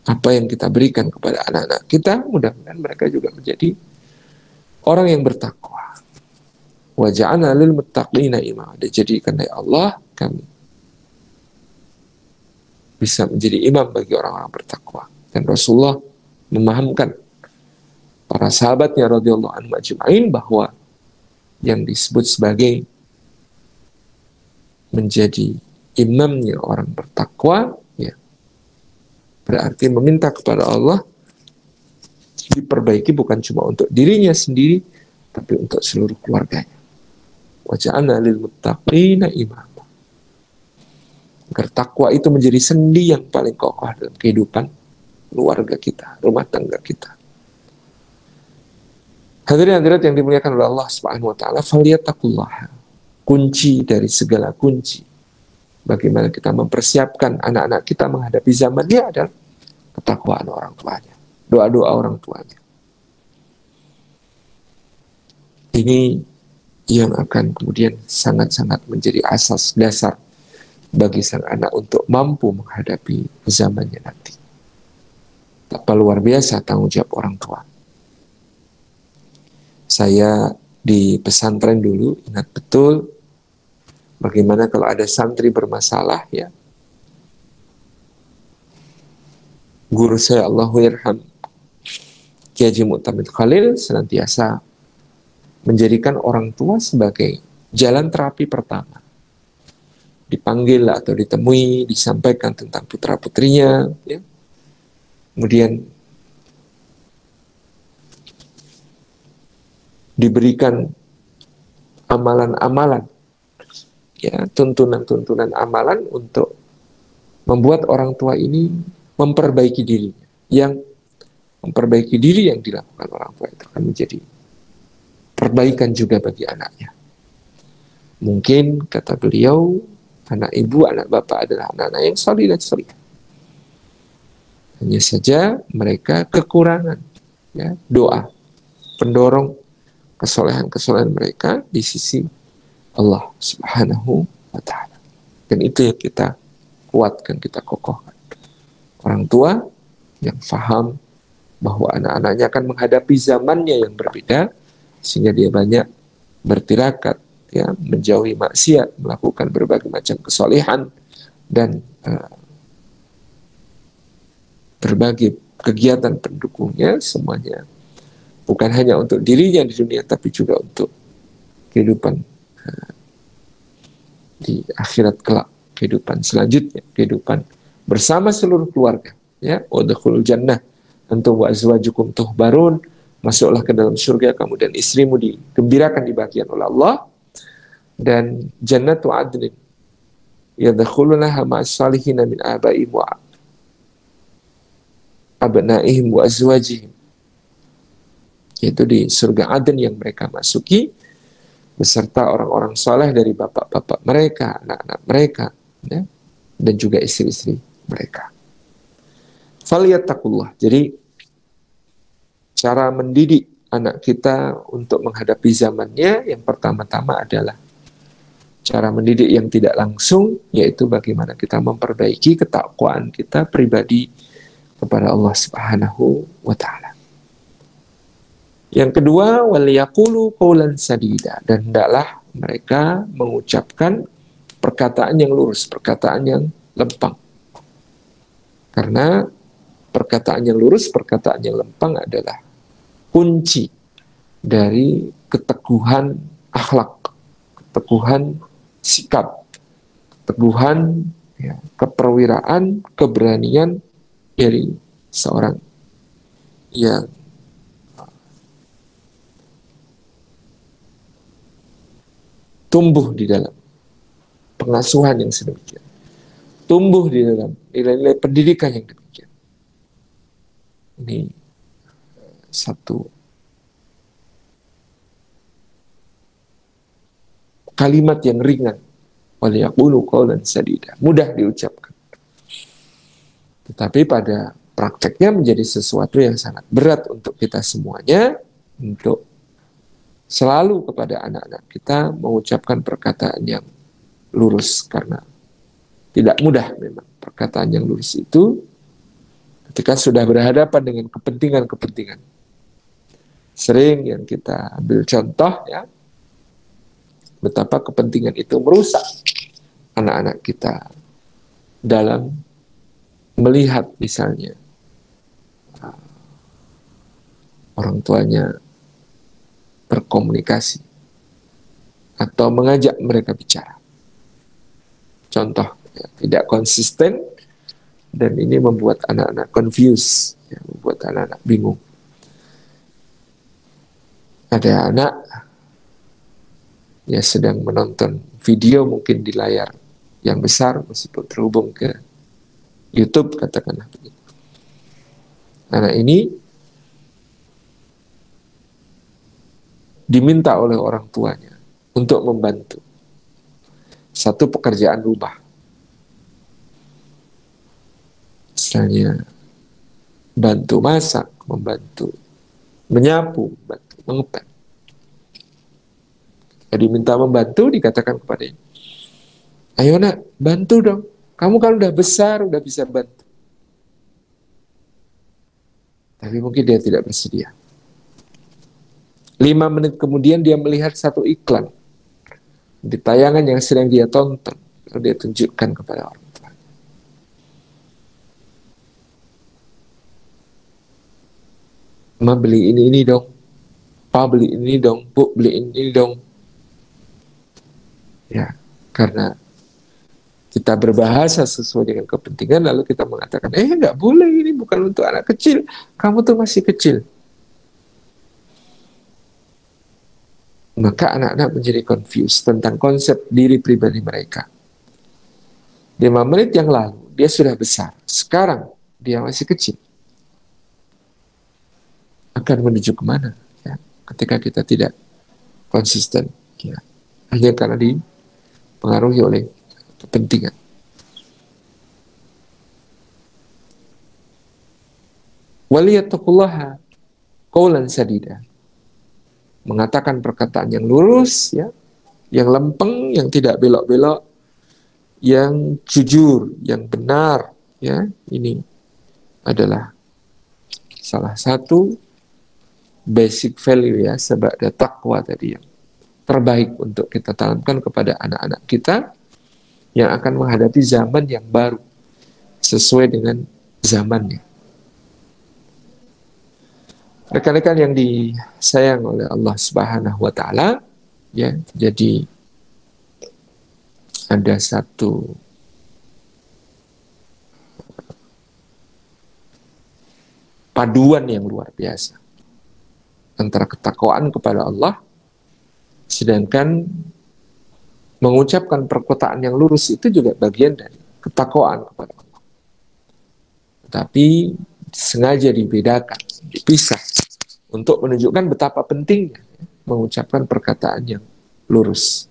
apa yang kita berikan kepada anak-anak kita, mudah-mudahan mereka juga menjadi orang yang bertakwa. Wa ja'alna lil muttaqina imama. Dijadikan oleh Allah kami bisa menjadi imam bagi orang-orang bertakwa. Dan Rasulullah memahamkan para sahabatnya radhiyallahu anhum ajma'in bahwa yang disebut sebagai menjadi imamnya orang bertakwa, ya, berarti meminta kepada Allah diperbaiki bukan cuma untuk dirinya sendiri, tapi untuk seluruh keluarganya. Wa ja'alna lil muttaqina imama. Agar takwa itu menjadi sendi yang paling kokoh dalam kehidupan keluarga kita, rumah tangga kita. Hadirin hadirat yang dimuliakan oleh Allah Subhanahu wa taala, falyattaqullah. Kunci dari segala kunci bagaimana kita mempersiapkan anak-anak kita menghadapi zamannya adalah ketakwaan orang tuanya, doa-doa orang tuanya. Ini yang akan kemudian sangat-sangat menjadi asas dasar bagi sang anak untuk mampu menghadapi zamannya nanti. Betapa luar biasa tanggung jawab orang tua. Saya di pesantren dulu ingat betul bagaimana kalau ada santri bermasalah, ya, guru saya Allahuirham Kiai Haji Mu'tamid Khalil senantiasa menjadikan orang tua sebagai jalan terapi pertama. Dipanggil atau ditemui, disampaikan tentang putra-putrinya, ya. Kemudian diberikan amalan-amalan, ya, tuntunan-tuntunan amalan untuk membuat orang tua ini memperbaiki dirinya. Yang memperbaiki diri yang dilakukan orang tua itu akan menjadi perbaikan juga bagi anaknya. Mungkin kata beliau, anak ibu, anak bapak adalah anak-anak yang salih dan salih. Hanya saja mereka kekurangan, ya, doa pendorong kesolehan-kesolehan mereka di sisi Allah Subhanahu wa ta'ala. Dan itu yang kita kuatkan, kita kokohkan. Orang tua yang faham bahwa anak-anaknya akan menghadapi zamannya yang berbeda, sehingga dia banyak bertirakat, ya, menjauhi maksiat, melakukan berbagai macam kesolehan dan berbagai kegiatan pendukungnya, semuanya bukan hanya untuk dirinya di dunia, tapi juga untuk kehidupan di akhirat kelak, kehidupan selanjutnya, kehidupan bersama seluruh keluarga, ya. Udkhulul jannah antum wa azwajukum tuhbarun, masuklah ke dalam surga kamu dan istrimu digembirakan dibahagiakan oleh Allah, dan jannatu adnin yadkhulunaha ma'as salihin min abaihim wa abnaihim wa azwajihim, yaitu di surga Aden yang mereka masuki beserta orang-orang soleh dari bapak-bapak mereka, anak-anak mereka, ya, dan juga istri-istri mereka. Falyattaqullah. Jadi cara mendidik anak kita untuk menghadapi zamannya yang pertama-tama adalah cara mendidik yang tidak langsung, yaitu bagaimana kita memperbaiki ketakwaan kita pribadi kepada Allah Subhanahu wa ta'ala. Yang kedua, waliyaqulu qawlan sadida, dan hendaklah mereka mengucapkan perkataan yang lurus, perkataan yang lempang. Karena perkataan yang lurus, perkataan yang lempang adalah kunci dari keteguhan akhlak, keteguhan sikap, keteguhan, ya, keperwiraan, keberanian dari seorang yang tumbuh di dalam pengasuhan yang sedemikian, tumbuh di dalam nilai-nilai pendidikan yang demikian. Ini satu kalimat yang ringan, waliyaqulu qawlan sadida, mudah diucapkan, tetapi pada prakteknya menjadi sesuatu yang sangat berat untuk kita semuanya, untuk selalu kepada anak-anak kita mengucapkan perkataan yang lurus, karena tidak mudah memang perkataan yang lurus itu ketika sudah berhadapan dengan kepentingan-kepentingan. Sering yang kita ambil contoh, ya, betapa kepentingan itu merusak anak-anak kita dalam melihat misalnya orang tuanya berkomunikasi atau mengajak mereka bicara. Contoh, ya, tidak konsisten, dan ini membuat anak-anak confused, ya, membuat anak-anak bingung. Ada anak ya sedang menonton video mungkin di layar yang besar, meskipun terhubung ke YouTube, katakanlah begitu. Anak ini diminta oleh orang tuanya untuk membantu satu pekerjaan rumah. Misalnya bantu masak, membantu menyapu, membantu mengepel. Jadi diminta membantu, dikatakan kepadanya, ayo nak, bantu dong. Kamu kan udah besar, udah bisa bantu. Tapi mungkin dia tidak bersedia. 5 menit kemudian dia melihat satu iklan di tayangan yang sedang dia tonton. Lalu dia tunjukkan kepada orang tua. Ma, beli ini dong. Pa, beli ini dong. Bu, beli ini dong. Ya, karena kita berbahasa sesuai dengan kepentingan, lalu kita mengatakan, nggak boleh, ini bukan untuk anak kecil. Kamu tuh masih kecil. Maka anak-anak menjadi confused tentang konsep diri pribadi mereka. 5 menit yang lalu, dia sudah besar. Sekarang, dia masih kecil. Akan menuju kemana? Ya, ketika kita tidak konsisten. Ya. Hanya karena dipengaruhi oleh kepentingan. Waliyattaqullaha qawlan sadida. Mengatakan perkataan yang lurus, ya, yang lempeng, yang tidak belok-belok, yang jujur, yang benar, ya. Ini adalah salah satu basic value, ya, sebab ada takwa tadi yang terbaik untuk kita tanamkan kepada anak-anak kita yang akan menghadapi zaman yang baru sesuai dengan zamannya. Rekan-rekan yang disayang oleh Allah Subhanahu wa Ta'ala, ya, jadi ada satu paduan yang luar biasa antara ketakwaan kepada Allah, sedangkan mengucapkan perkataan yang lurus itu juga bagian dari ketakwaan kepada Allah. Tapi sengaja dibedakan, dipisah, untuk menunjukkan betapa pentingnya mengucapkan perkataan yang lurus.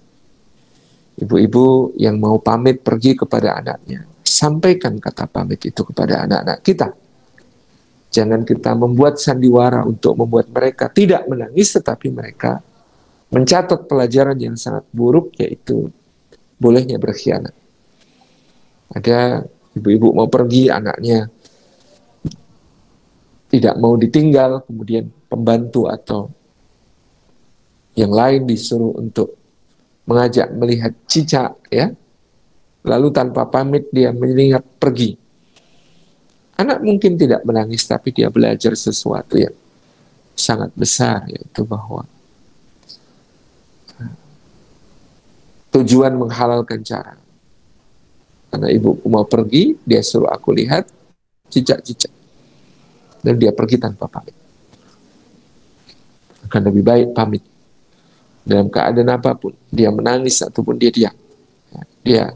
Ibu-ibu yang mau pamit pergi kepada anaknya, sampaikan kata pamit itu kepada anak-anak kita. Jangan kita membuat sandiwara untuk membuat mereka tidak menangis, tetapi mereka mencatat pelajaran yang sangat buruk, yaitu bolehnya berkhianat. Ada ibu-ibu mau pergi, anaknya tidak mau ditinggal, kemudian pembantu atau yang lain disuruh untuk mengajak melihat cicak, ya, lalu tanpa pamit dia menyelinap pergi. Anak mungkin tidak menangis, tapi dia belajar sesuatu yang sangat besar, yaitu bahwa tujuan menghalalkan cara. Karena ibuku mau pergi, dia suruh aku lihat cicak-cicak, dan dia pergi tanpa pamit. Akan lebih baik pamit. Dalam keadaan apapun, dia menangis ataupun dia diam, dia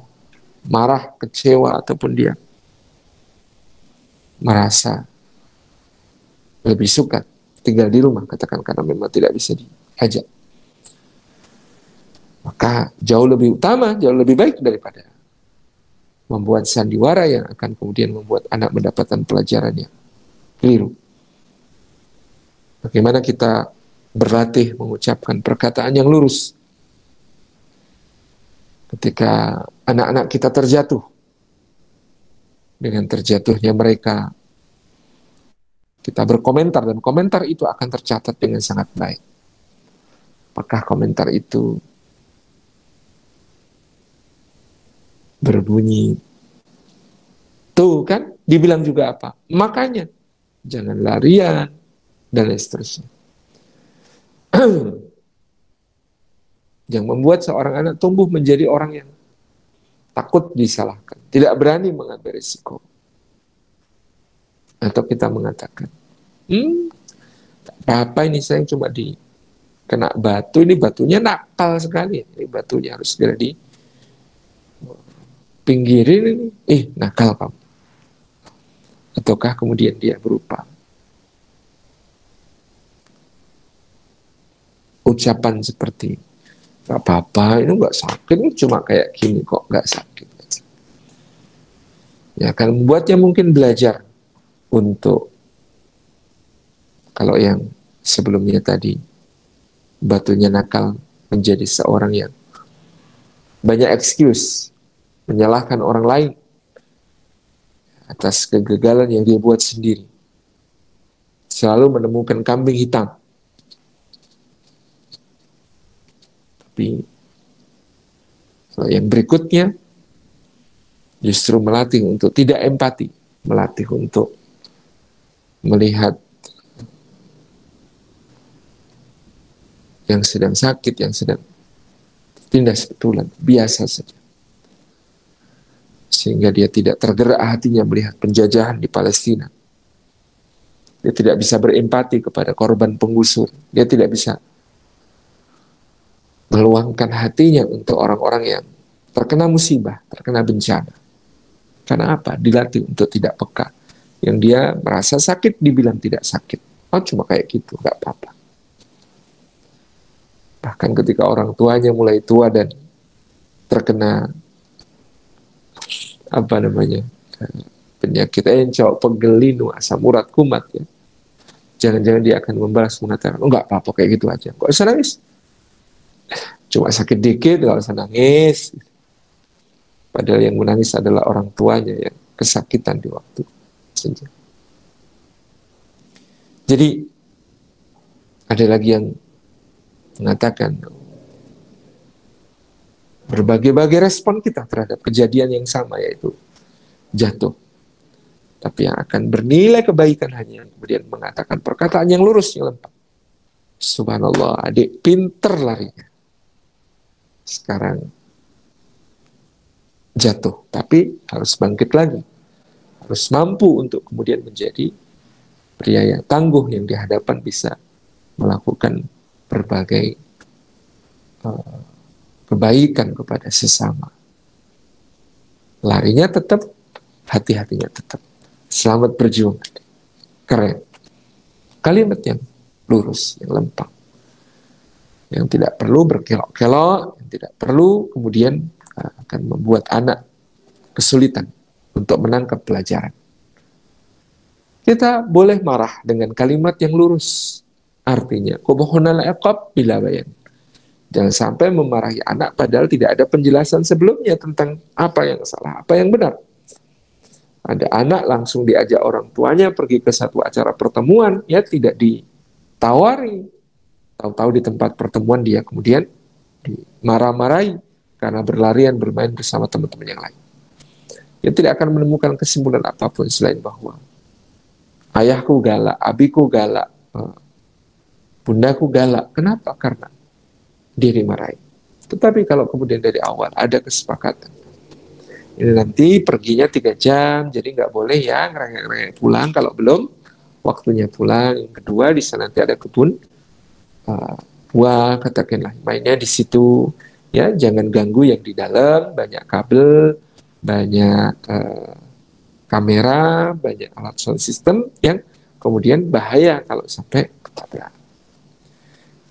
marah, kecewa, ataupun dia merasa lebih suka tinggal di rumah, katakan karena memang tidak bisa diajak, maka jauh lebih utama, jauh lebih baik daripada membuat sandiwara yang akan kemudian membuat anak mendapatkan pelajaran yang keliru. Bagaimana kita berlatih mengucapkan perkataan yang lurus ketika anak-anak kita terjatuh. Dengan terjatuhnya mereka, kita berkomentar, dan komentar itu akan tercatat dengan sangat baik. Apakah komentar itu berbunyi, tuh kan, dibilang juga apa? Makanya, jangan larian, dan lain seterusnya. Yang membuat seorang anak tumbuh menjadi orang yang takut disalahkan, tidak berani mengambil risiko. Atau kita mengatakan, apa ini, saya cuma kena batu, ini batunya nakal sekali, ini batunya harus segera dipinggirin, nakal kamu. Ataukah kemudian dia berupa ucapan seperti nggak apa-apa, ini nggak sakit, ini cuma kayak gini kok, nggak sakit. Ya, akan membuatnya mungkin belajar untuk, kalau yang sebelumnya tadi batunya nakal, menjadi seorang yang banyak excuse, menyalahkan orang lain atas kegagalan yang dia buat sendiri, selalu menemukan kambing hitam. Tapi kalau yang berikutnya justru melatih untuk tidak empati, melatih untuk melihat yang sedang sakit, yang sedang tindas betulan, biasa saja. Sehingga dia tidak tergerak hatinya melihat penjajahan di Palestina. Dia tidak bisa berempati kepada korban penggusur. Dia tidak bisa meluangkan hatinya untuk orang-orang yang terkena musibah, terkena bencana. Karena apa? Dilatih untuk tidak peka. Yang dia merasa sakit, dibilang tidak sakit. Oh, cuma kayak gitu, nggak apa-apa. Bahkan ketika orang tuanya mulai tua dan terkena penyakit encok, pegelinu, asam urat, kumat, ya, jangan-jangan dia akan membalas mengatakan, oh nggak apa-apa kayak gitu aja. Kok usah nangis? Cuma sakit dikit, nggak usah nangis. Padahal yang menangis adalah orang tuanya yang kesakitan di waktu senja. Jadi ada lagi yang mengatakan berbagai-bagai respon kita terhadap kejadian yang sama, yaitu jatuh. Tapi yang akan bernilai kebaikan hanya yang kemudian mengatakan perkataan yang lurus, yang lempar. Subhanallah, adik pinter larinya. Sekarang jatuh, tapi harus bangkit lagi. Harus mampu untuk kemudian menjadi pria yang tangguh, yang di hadapan bisa melakukan berbagai kebaikan kepada sesama. Larinya tetap, hati-hatinya tetap. Selamat berjuang. Keren. Kalimat yang lurus, yang lempang. Yang tidak perlu berkelok-kelok, yang tidak perlu kemudian akan membuat anak kesulitan untuk menangkap pelajaran. Kita boleh marah dengan kalimat yang lurus. Artinya, qubuhunal iqab bila bayan. Jangan sampai memarahi anak padahal tidak ada penjelasan sebelumnya tentang apa yang salah, apa yang benar. Ada anak langsung diajak orang tuanya pergi ke satu acara pertemuan, ya tidak ditawari. Tahu-tahu di tempat pertemuan dia kemudian dimarah-marahi karena berlarian bermain bersama teman-teman yang lain. Dia tidak akan menemukan kesimpulan apapun selain bahwa ayahku galak, abiku galak, bundaku galak. Kenapa? Karena dia dimarahi. Tetapi kalau kemudian dari awal ada kesepakatan, ini nanti perginya 3 jam, jadi nggak boleh ya ngerengek-ngerengek pulang kalau belum waktunya pulang. Yang kedua, di sana nanti ada kebun buah, katakanlah mainnya di situ, ya jangan ganggu yang di dalam, banyak kabel, banyak kamera, banyak alat sound system yang kemudian bahaya kalau sampai ketabrak.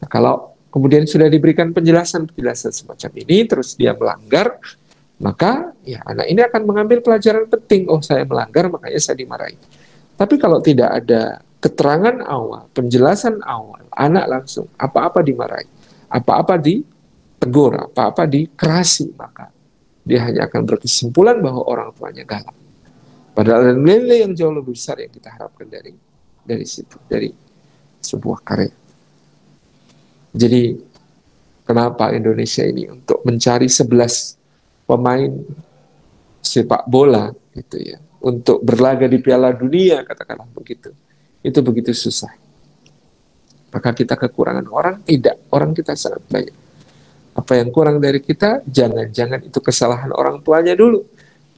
Nah, kalau kemudian sudah diberikan penjelasan semacam ini, terus dia melanggar, maka ya anak ini akan mengambil pelajaran penting. Oh, saya melanggar, makanya saya dimarahi. Tapi kalau tidak ada keterangan awal, penjelasan awal, anak langsung apa-apa dimarahi, apa-apa ditegur, apa-apa dikerasi, maka dia hanya akan berkesimpulan bahwa orang tuanya galak. Padahal ada nilai yang jauh lebih besar yang kita harapkan dari situ, dari sebuah karya. Jadi kenapa Indonesia ini untuk mencari 11 pemain sepak bola gitu ya, untuk berlaga di Piala Dunia katakanlah begitu, itu begitu susah. Maka kita kekurangan orang? Tidak, orang kita sangat banyak. Apa yang kurang dari kita? Jangan-jangan itu kesalahan orang tuanya dulu.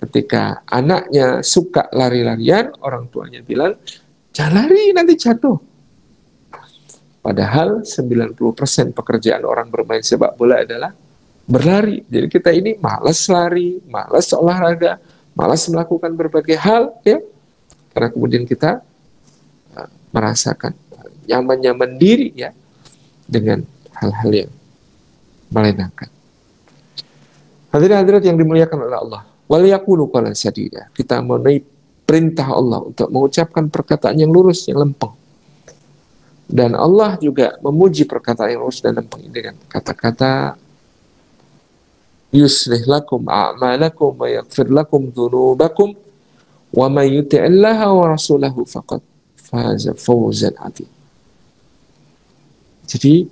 Ketika anaknya suka lari-larian, orang tuanya bilang, jangan lari nanti jatuh. Padahal 90% pekerjaan orang bermain sepak bola adalah berlari. Jadi kita ini malas lari, malas olahraga, malas melakukan berbagai hal, ya. Karena kemudian kita merasakan nyaman-nyaman diri, ya, dengan hal-hal yang melenakan. Hadirin-hadirat yang dimuliakan oleh Allah, wal yaqulu qawlan sadida. Kita memenuhi perintah Allah untuk mengucapkan perkataan yang lurus, yang lempeng. Dan Allah juga memuji perkataan yang lurus dan lempeng dengan kata-kata yuslih lakum a'malakum wa yaghfir lakum dhunubakum wa may yuti'illaha wa rasulahu faqad faza fawzan 'azim. Jadi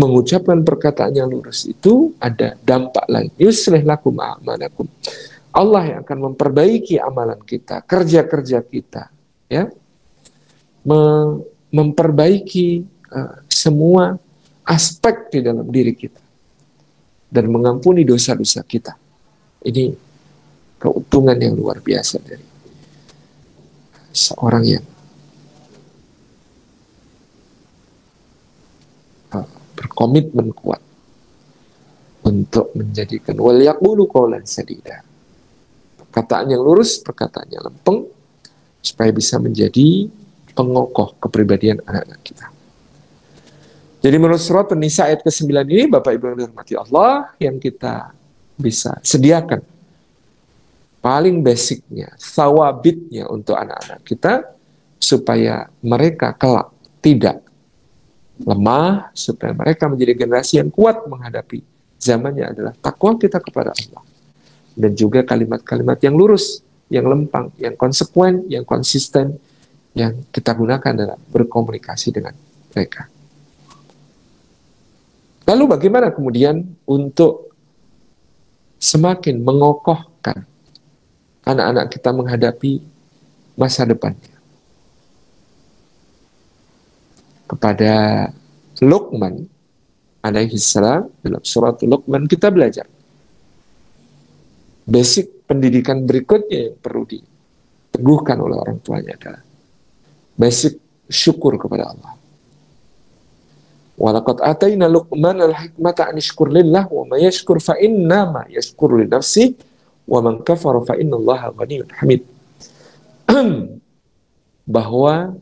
mengucapkan perkataan yang lurus itu ada dampak lain. Yuslih lakum a'malakum. Allah yang akan memperbaiki amalan kita, kerja-kerja kita, ya, memperbaiki semua aspek di dalam diri kita dan mengampuni dosa-dosa kita. Ini keuntungan yang luar biasa dari seorang yang berkomitmen kuat untuk menjadikan wal yaqulu qawlan sadida. Perkataan yang lurus, perkataan yang lempeng, supaya bisa menjadi pengokoh kepribadian anak-anak kita. Jadi menurut surat An-Nisa ayat ke-9 ini, Bapak Ibu yang dirahmati Allah, yang kita bisa sediakan paling basicnya, sawabitnya untuk anak-anak kita, supaya mereka kelak tidak lemah, supaya mereka menjadi generasi yang kuat menghadapi zamannya adalah takwa kita kepada Allah. Dan juga kalimat-kalimat yang lurus, yang lempang, yang konsekuen, yang konsisten, yang kita gunakan dalam berkomunikasi dengan mereka. Lalu bagaimana kemudian untuk semakin mengokohkan anak-anak kita menghadapi masa depannya? Kepada Luqman alaihi salam, dalam surat Luqman kita belajar basic pendidikan berikutnya yang perlu diteguhkan oleh orang tuanya adalah basic syukur kepada Allah. Walaqad atayna Luqman al-hikmata an yashkur lillah wa may yashkur fa innama yashkur li nafsihi wa man kafara fa innallaha ghaniyyun hamid. Bahwa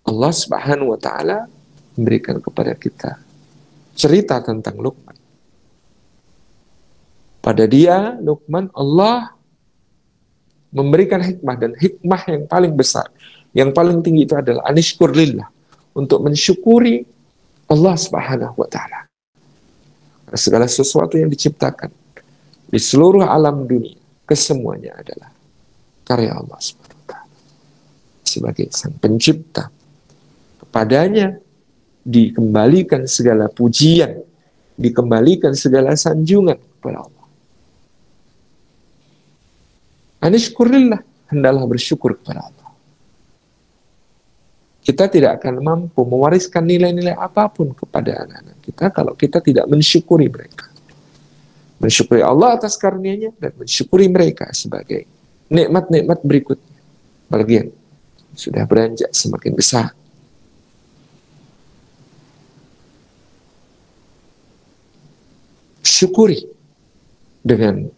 Allah Subhanahu wa taala memberikan kepada kita cerita tentang Luqman. Pada dia, Luqman, Allah memberikan hikmah, dan hikmah yang paling besar, yang paling tinggi itu adalah anishkur lillah, untuk mensyukuri Allah Subhanahu wa taala. Segala sesuatu yang diciptakan di seluruh alam dunia, kesemuanya adalah karya Allah Subhanahu wa taala. Sebagai sang pencipta, kepadanya dikembalikan segala pujian, dikembalikan segala sanjungan kepada Allah. Anishkurillah, hendaklah bersyukur kepada Allah. Kita tidak akan mampu mewariskan nilai-nilai apapun kepada anak-anak kita kalau kita tidak mensyukuri mereka. Mensyukuri Allah atas karunia-Nya dan mensyukuri mereka sebagai nikmat-nikmat berikutnya. Apalagi yang sudah beranjak semakin besar. Syukuri dengan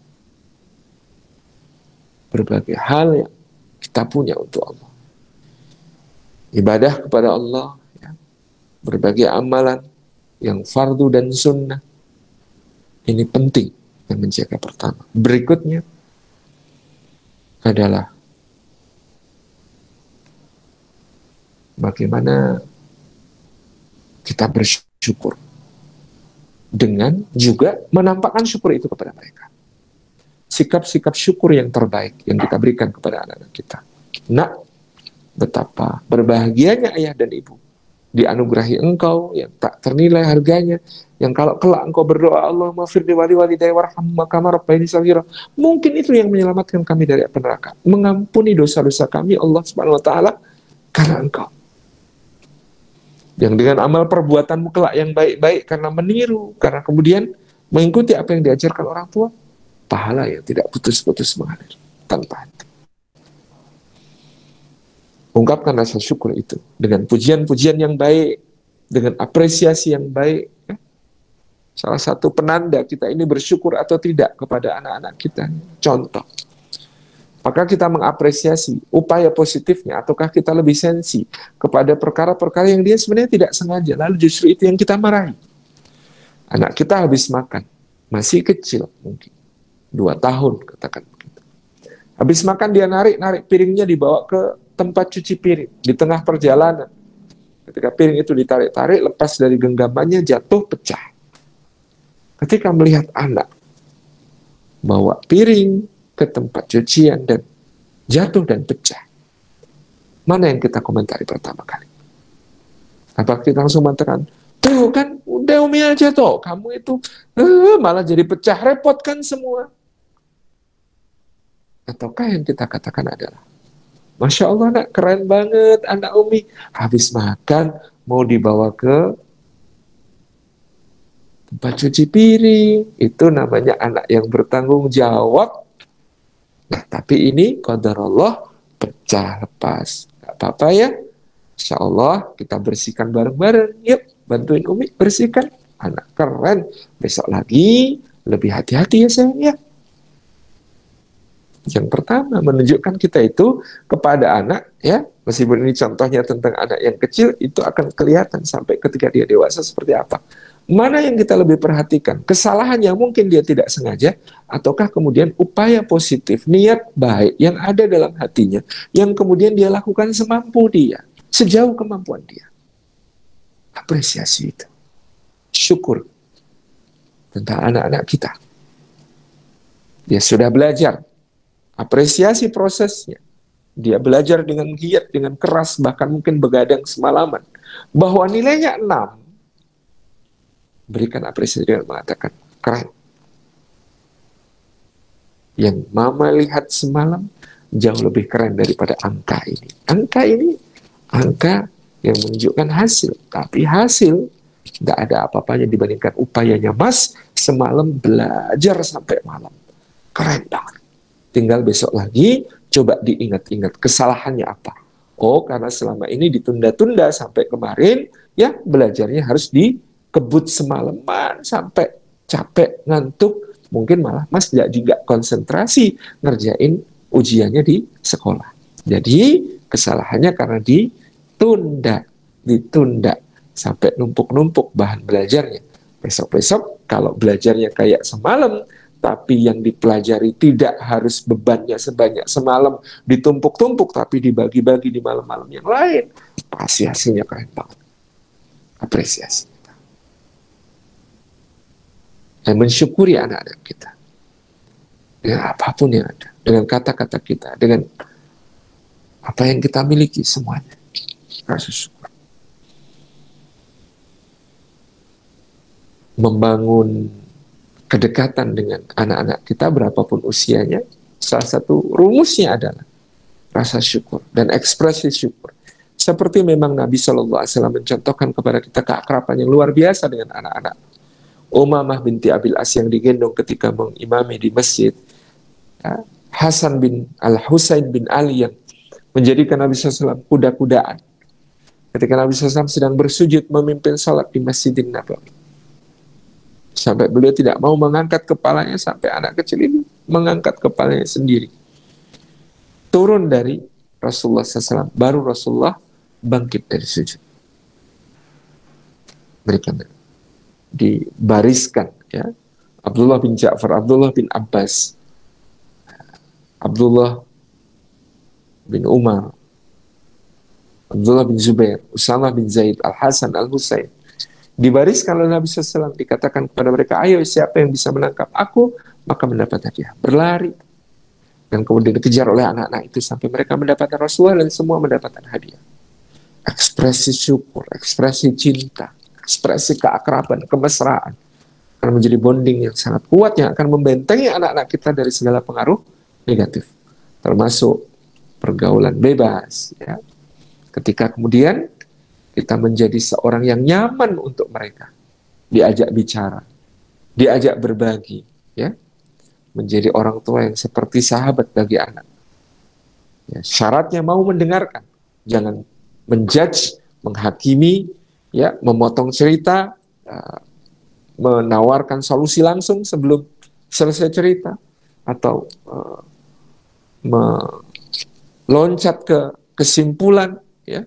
berbagai hal yang kita punya untuk Allah. Ibadah kepada Allah, ya, berbagai amalan yang fardu dan sunnah, ini penting yang menjaga pertama. Berikutnya adalah bagaimana kita bersyukur dengan juga menampakkan syukur itu kepada mereka. Sikap-sikap syukur yang terbaik yang kita berikan kepada anak-anak kita. Nak, betapa berbahagianya ayah dan ibu dianugerahi engkau yang tak ternilai harganya, yang kalau kelak engkau berdoa Allah maghfir li waliwalidayya warhamhuma kama rabbayani shaghira, mungkin itu yang menyelamatkan kami dari api neraka, mengampuni dosa-dosa kami Allah Subhanahu wa taala karena engkau. Yang dengan amal perbuatanmu kelak yang baik-baik karena meniru, karena kemudian mengikuti apa yang diajarkan orang tua, pahala yang tidak putus-putus mengalir tanpa henti. Ungkapkan rasa syukur itu dengan pujian-pujian yang baik, dengan apresiasi yang baik. Salah satu penanda kita ini bersyukur atau tidak kepada anak-anak kita. Contoh, Maka kita mengapresiasi upaya positifnya, ataukah kita lebih sensi kepada perkara-perkara yang dia sebenarnya tidak sengaja, lalu justru itu yang kita marahi. Anak kita habis makan, masih kecil mungkin, 2 tahun katakan begitu. Habis makan dia narik piringnya, dibawa ke tempat cuci piring, di tengah perjalanan. Ketika piring itu ditarik-tarik, lepas dari genggamannya, jatuh, pecah. Ketika melihat anak bawa piring ke tempat cucian dan jatuh dan pecah, mana yang kita komentari pertama kali? Apa kita langsung mengatakan, tuh kan udah Umi aja toh, kamu itu malah jadi pecah, repot kan semua? Ataukah yang kita katakan adalah, Masya Allah nak, keren banget anak Umi, habis makan mau dibawa ke tempat cuci piring, itu namanya anak yang bertanggung jawab. Nah, tapi ini qadarullah, pecah, lepas. Gak apa-apa ya. Insya Allah kita bersihkan bareng-bareng. Yuk, bantuin Umi bersihkan. Anak keren. Besok lagi lebih hati-hati ya sayang ya. Yang pertama, menunjukkan kita itu kepada anak, ya, meskipun ini contohnya tentang anak yang kecil, itu akan kelihatan sampai ketika dia dewasa seperti apa. Mana yang kita lebih perhatikan? Kesalahan yang mungkin dia tidak sengaja, ataukah kemudian upaya positif, niat baik yang ada dalam hatinya, yang kemudian dia lakukan semampu dia, sejauh kemampuan dia. Apresiasi itu. Syukur tentang anak-anak kita. Dia sudah belajar. Apresiasi prosesnya. Dia belajar dengan giat, dengan keras, bahkan mungkin begadang semalaman. Bahwa nilainya 6. Berikan apresiasi dengan mengatakan, keren. Yang mama lihat semalam jauh lebih keren daripada angka ini. Angka ini, angka yang menunjukkan hasil. Tapi hasil tidak ada apa-apanya dibandingkan upayanya Mas semalam belajar sampai malam. Keren banget. Tinggal besok lagi, coba diingat-ingat kesalahannya apa. Oh, karena selama ini ditunda-tunda sampai kemarin, ya belajarnya harus dikebut semalaman sampai capek, ngantuk. Mungkin malah Mas jadi nggak konsentrasi ngerjain ujiannya di sekolah. Jadi kesalahannya karena ditunda sampai numpuk-numpuk bahan belajarnya. Besok-besok kalau belajarnya kayak semalam, tapi yang dipelajari tidak harus bebannya sebanyak semalam, ditumpuk-tumpuk, tapi dibagi-bagi di malam-malam yang lain, pasti hasilnya keren banget. Apresiasi kita. Dan mensyukuri anak-anak kita. Dengan apapun yang ada. Dengan kata-kata kita. Dengan apa yang kita miliki semuanya. Rasa syukur. Membangun kedekatan dengan anak-anak kita berapapun usianya, salah satu rumusnya adalah rasa syukur dan ekspresi syukur. Seperti memang Nabi SAW mencontohkan kepada kita keakraban yang luar biasa dengan anak-anak. Umamah binti Abil As yang digendong ketika mengimami di masjid, Hasan bin Al-Husain bin Ali yang menjadikan Nabi SAW kuda-kudaan ketika Nabi SAW sedang bersujud memimpin salat di Masjidin Nabawi. Sampai beliau tidak mau mengangkat kepalanya, sampai anak kecil ini mengangkat kepalanya sendiri. Turun dari Rasulullah SAW, baru Rasulullah bangkit dari sujud. Mereka dibariskan, ya. Abdullah bin Ja'far, Abdullah bin Abbas, Abdullah bin Umar, Abdullah bin Zubair, Usamah bin Zaid, Al-Hasan, Al-Husain, dibariskan oleh Nabi SAW, dikatakan kepada mereka, ayo siapa yang bisa menangkap aku, maka mendapat hadiah. Berlari. Dan kemudian dikejar oleh anak-anak itu sampai mereka mendapatkan Rasulullah dan semua mendapatkan hadiah. Ekspresi syukur, ekspresi cinta, ekspresi keakraban, kemesraan akan menjadi bonding yang sangat kuat yang akan membentengi anak-anak kita dari segala pengaruh negatif. Termasuk pergaulan bebas. Ya. Ketika kemudian kita menjadi seorang yang nyaman untuk mereka. Diajak bicara, diajak berbagi, ya. Menjadi orang tua yang seperti sahabat bagi anak. Ya, syaratnya mau mendengarkan, jangan menjudge, menghakimi, ya, memotong cerita, menawarkan solusi langsung sebelum selesai cerita, atau meloncat ke kesimpulan, ya,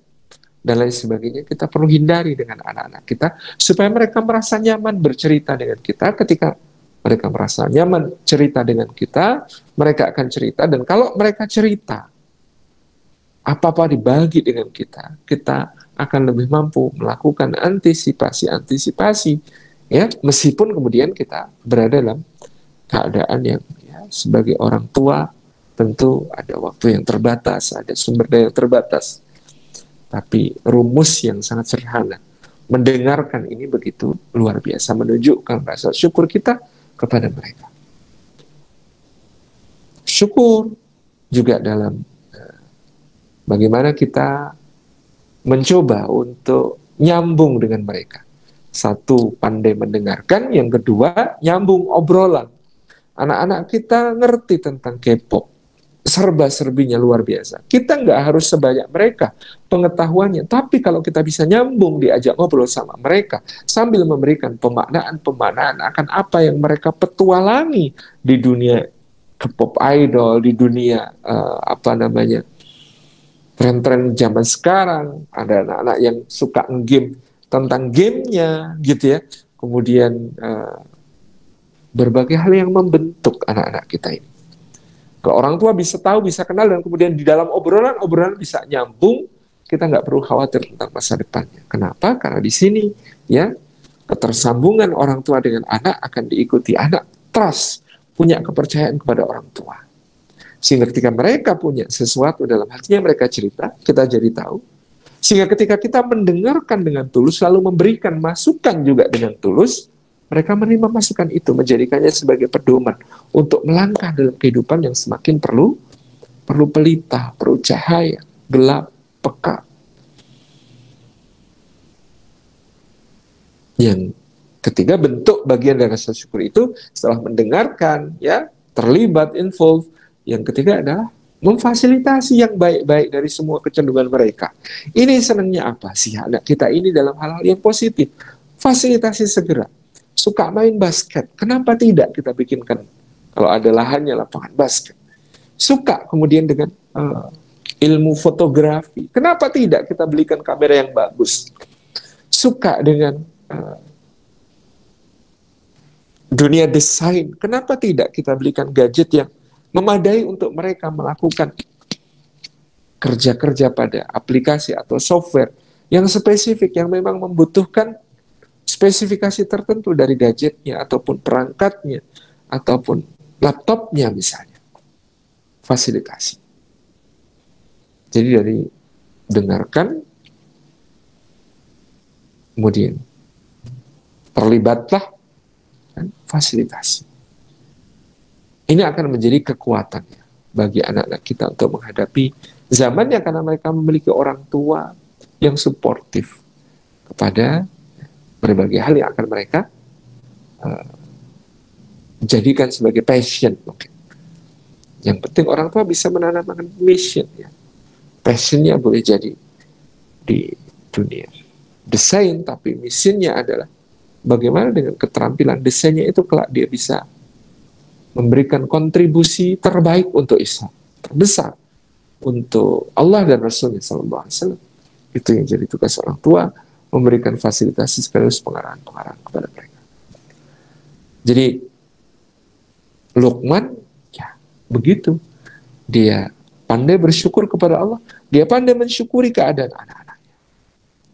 dan lain sebagainya. Kita perlu hindari dengan anak-anak kita supaya mereka merasa nyaman bercerita dengan kita. Ketika mereka merasa nyaman cerita dengan kita, mereka akan cerita, dan kalau mereka cerita apa-apa dibagi dengan kita, kita akan lebih mampu melakukan antisipasi, ya, meskipun kemudian kita berada dalam keadaan yang, ya, sebagai orang tua tentu ada waktu yang terbatas, ada sumber daya yang terbatas. Tapi rumus yang sangat sederhana, mendengarkan ini begitu luar biasa, menunjukkan rasa syukur kita kepada mereka. Syukur juga dalam bagaimana kita mencoba untuk nyambung dengan mereka. Satu, pandai mendengarkan. Yang kedua, nyambung obrolan. Anak-anak kita ngerti tentang K-pop, serba-serbinya luar biasa. Kita nggak harus sebanyak mereka pengetahuannya, tapi kalau kita bisa nyambung, diajak ngobrol sama mereka, sambil memberikan pemaknaan akan apa yang mereka petualangi di dunia K-pop idol, di dunia tren-tren zaman sekarang. Ada anak-anak yang suka nge-game, tentang gamenya gitu ya. Kemudian berbagai hal yang membentuk anak-anak kita ini. Kalau orang tua bisa tahu, bisa kenal, dan kemudian di dalam obrolan bisa nyambung, kita nggak perlu khawatir tentang masa depannya. Kenapa? Karena di sini, ya, ketersambungan orang tua dengan anak akan diikuti anak trust, punya kepercayaan kepada orang tua. Sehingga ketika mereka punya sesuatu dalam hatinya, mereka cerita, kita jadi tahu. Sehingga ketika kita mendengarkan dengan tulus, lalu memberikan masukan juga dengan tulus, mereka menerima masukan itu, menjadikannya sebagai pedoman untuk melangkah dalam kehidupan yang semakin perlu pelita, perlu cahaya, gelap, peka. Yang ketiga, bentuk bagian dari rasa syukur itu setelah mendengarkan, ya, terlibat, involve. Yang ketiga adalah memfasilitasi yang baik-baik dari semua kecenderungan mereka. Ini senangnya apa sih anak kita ini dalam hal-hal yang positif? Fasilitasi segera. Suka main basket, kenapa tidak kita bikinkan, kalau ada lahannya, lapangan basket. Suka kemudian dengan ilmu fotografi, kenapa tidak kita belikan kamera yang bagus. Suka dengan dunia desain, kenapa tidak kita belikan gadget yang memadai untuk mereka melakukan kerja-kerja pada aplikasi atau software yang spesifik, yang memang membutuhkan spesifikasi tertentu dari gadgetnya, ataupun perangkatnya, ataupun laptopnya misalnya. Fasilitasi. Jadi dari dengarkan, kemudian terlibatlah, dan fasilitasi. Ini akan menjadi kekuatannya bagi anak-anak kita untuk menghadapi zamannya, karena mereka memiliki orang tua yang suportif kepada berbagai hal yang akan mereka jadikan sebagai passion mungkin. Yang penting orang tua bisa menanamkan mission, ya. Passionnya boleh jadi di dunia desain, tapi misinya adalah bagaimana dengan keterampilan desainnya itu kelak dia bisa memberikan kontribusi terbaik untuk Islam, terbesar untuk Allah dan Rasulnya Sallallahu Alaihi Wasallam. Itu yang jadi tugas orang tua, memberikan fasilitasi sekaligus pengarahan kepada mereka. Jadi Luqman, ya begitu, dia pandai bersyukur kepada Allah, dia pandai mensyukuri keadaan anak-anaknya,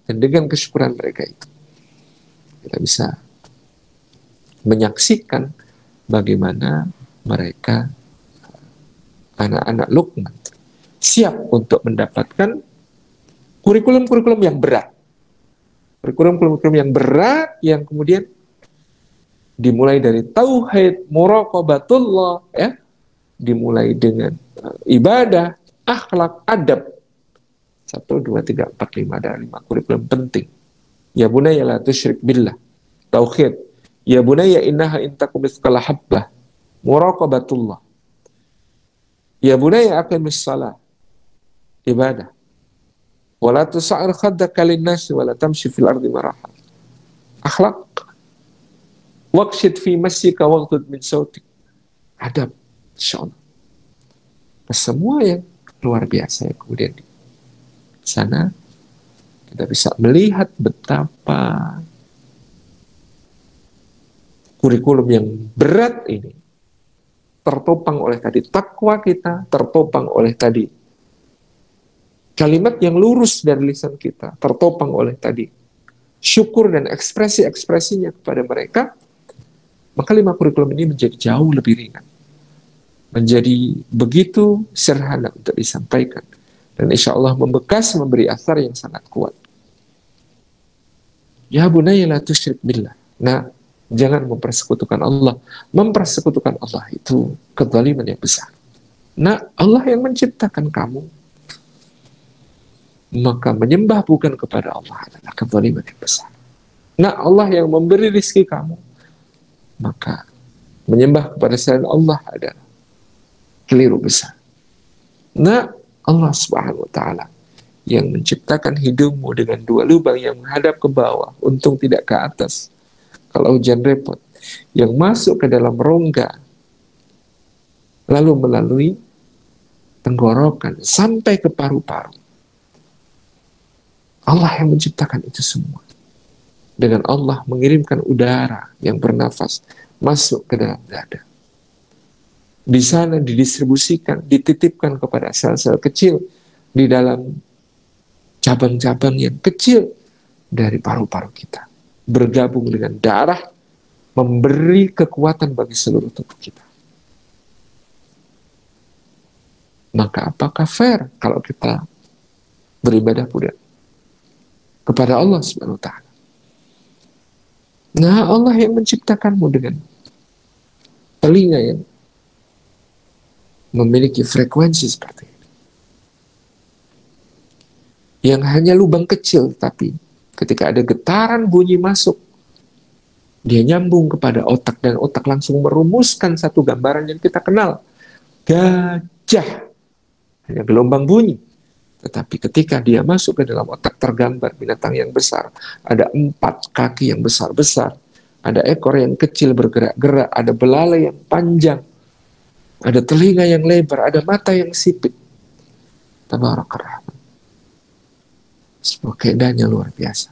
dan dengan kesyukuran mereka itu kita bisa menyaksikan bagaimana mereka, anak-anak Luqman, siap untuk mendapatkan kurikulum-kurikulum yang berat. Kurikulum-kurikulum yang berat, yang kemudian dimulai dari tauhid, muraqabatullah, ya, dimulai dengan ibadah, akhlak, adab. 1, 2, 3, 4, 5, ada 5 kurikulum penting. Ya bunayya la tusyrik billah, tauhid. Ya bunayya innaha intakum mithqala habbah, muraqabatullah. Ya bunayya aqimis shalah, ibadah. Wala tusa'ir khaddaka lin-nasi wala tamshi fil ardi maraha. Akhlak. Waqsid fi masjika waghdud min sautik. Adab, insyaallah. Semua yang luar biasa yang kemudian di sana kita bisa melihat betapa kurikulum yang berat ini tertopang oleh tadi takwa kita, tertopang oleh tadi kalimat yang lurus dari lisan kita, tertopang oleh tadi syukur dan ekspresi-ekspresinya kepada mereka, maka 5 kurikulum ini menjadi jauh lebih ringan, menjadi begitu sederhana untuk disampaikan, dan insya Allah membekas, memberi asar yang sangat kuat. Ya bunayya la tusyrik billah. Nah, jangan mempersekutukan Allah. Mempersekutukan Allah itu kezaliman yang besar. Nah, Allah yang menciptakan kamu, maka menyembah bukan kepada Allah adalah kezaliman yang besar. Nah, Allah yang memberi rizki kamu, maka menyembah kepada selain Allah adalah keliru besar. Nah, Allah Subhanahu wa taala yang menciptakan hidungmu dengan 2 lubang yang menghadap ke bawah, untung tidak ke atas kalau hujan repot, yang masuk ke dalam rongga lalu melalui tenggorokan sampai ke paru-paru. Allah yang menciptakan itu semua. Dengan Allah mengirimkan udara yang bernafas masuk ke dalam dada. Di sana didistribusikan, dititipkan kepada sel-sel kecil di dalam cabang-cabang yang kecil dari paru-paru kita. Bergabung dengan darah, memberi kekuatan bagi seluruh tubuh kita. Maka apakah fair kalau kita beribadah kepada Allah Subhanahu wa taala? Nah, Allah yang menciptakanmu dengan telinga yang memiliki frekuensi seperti ini, yang hanya lubang kecil, tapi ketika ada getaran bunyi masuk, dia nyambung kepada otak, dan otak langsung merumuskan satu gambaran yang kita kenal. Gajah, hanya gelombang bunyi. Tetapi ketika dia masuk ke dalam otak, tergambar binatang yang besar. Ada 4 kaki yang besar-besar, ada ekor yang kecil bergerak-gerak, ada belalai yang panjang, ada telinga yang lebar, ada mata yang sipit. Tabarakar Rahman. Sebuah keindahannya luar biasa.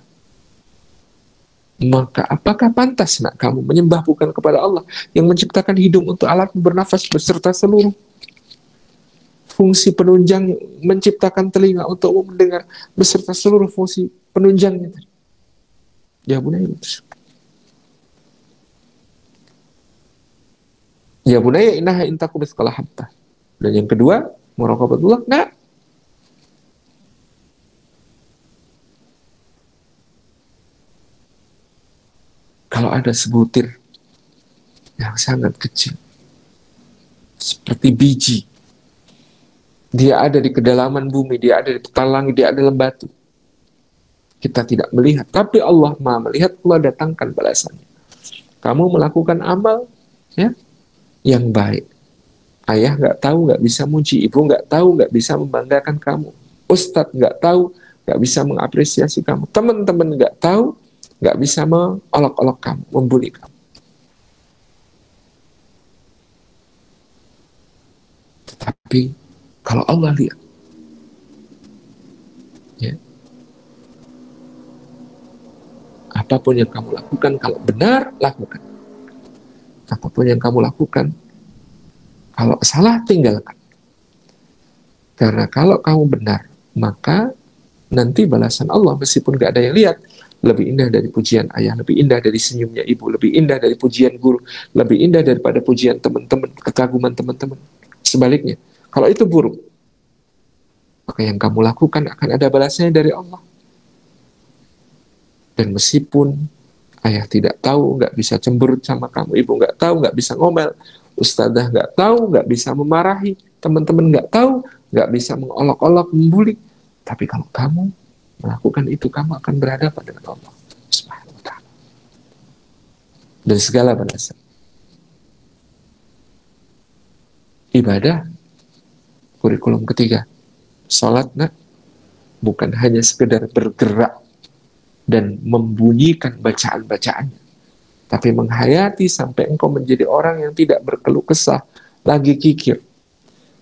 Maka apakah pantas nak kamu menyembah bukan kepada Allah yang menciptakan hidung untuk alat bernafas beserta seluruh fungsi penunjang, menciptakan telinga untuk mendengar beserta seluruh fungsi penunjangnya? Ya bunayya, ya bunayya innaha in taku mithqala habbah. Dan yang kedua, muraqabatullah. Nah, kalau ada sebutir yang sangat kecil seperti biji, dia ada di kedalaman bumi, dia ada di petalang, dia ada dalam batu, kita tidak melihat, tapi Allah Maha melihat. Allah datangkan balasannya. Kamu melakukan amal ya yang baik, ayah nggak tahu, nggak bisa muji, ibu nggak tahu, nggak bisa membanggakan kamu, ustadz nggak tahu, nggak bisa mengapresiasi kamu, teman-teman nggak tahu, nggak bisa mengolok-olok kamu, membuli kamu. Tetapi kalau Allah lihat, ya, apapun yang kamu lakukan, kalau benar, lakukan. Apapun yang kamu lakukan, kalau salah, tinggalkan. Karena kalau kamu benar, maka nanti balasan Allah, meskipun gak ada yang lihat, lebih indah dari pujian ayah, lebih indah dari senyumnya ibu, lebih indah dari pujian guru, lebih indah daripada pujian teman-teman, kekaguman teman-teman. Sebaliknya, kalau itu buruk, maka yang kamu lakukan akan ada balasannya dari Allah. Dan meskipun ayah tidak tahu, nggak bisa cemberut sama kamu, ibu nggak tahu, nggak bisa ngomel, ustadzah nggak tahu, nggak bisa memarahi, teman-teman nggak tahu, nggak bisa mengolok-olok, membuli, tapi kalau kamu melakukan itu, kamu akan berhadapan dengan Allah Subhanahu wa ta'ala dan segala balasan. Ibadah, kurikulum ketiga, salat, nak, bukan hanya sekedar bergerak dan membunyikan bacaan-bacaannya, tapi menghayati sampai engkau menjadi orang yang tidak berkeluh kesah, lagi kikir,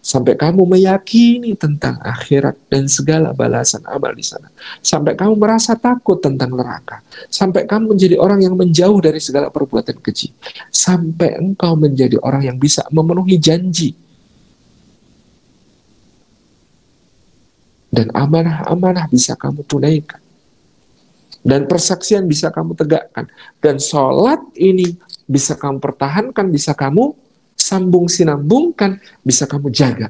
Sampai kamu meyakini tentang akhirat dan segala balasan amal di sana. Sampai kamu merasa takut tentang neraka. Sampai kamu menjadi orang yang menjauh dari segala perbuatan keji. Sampai engkau menjadi orang yang bisa memenuhi janji. Dan amanah-amanah bisa kamu tunaikan. Dan persaksian bisa kamu tegakkan. Dan sholat ini bisa kamu pertahankan, bisa kamu sambung sinambungkan, bisa kamu jaga.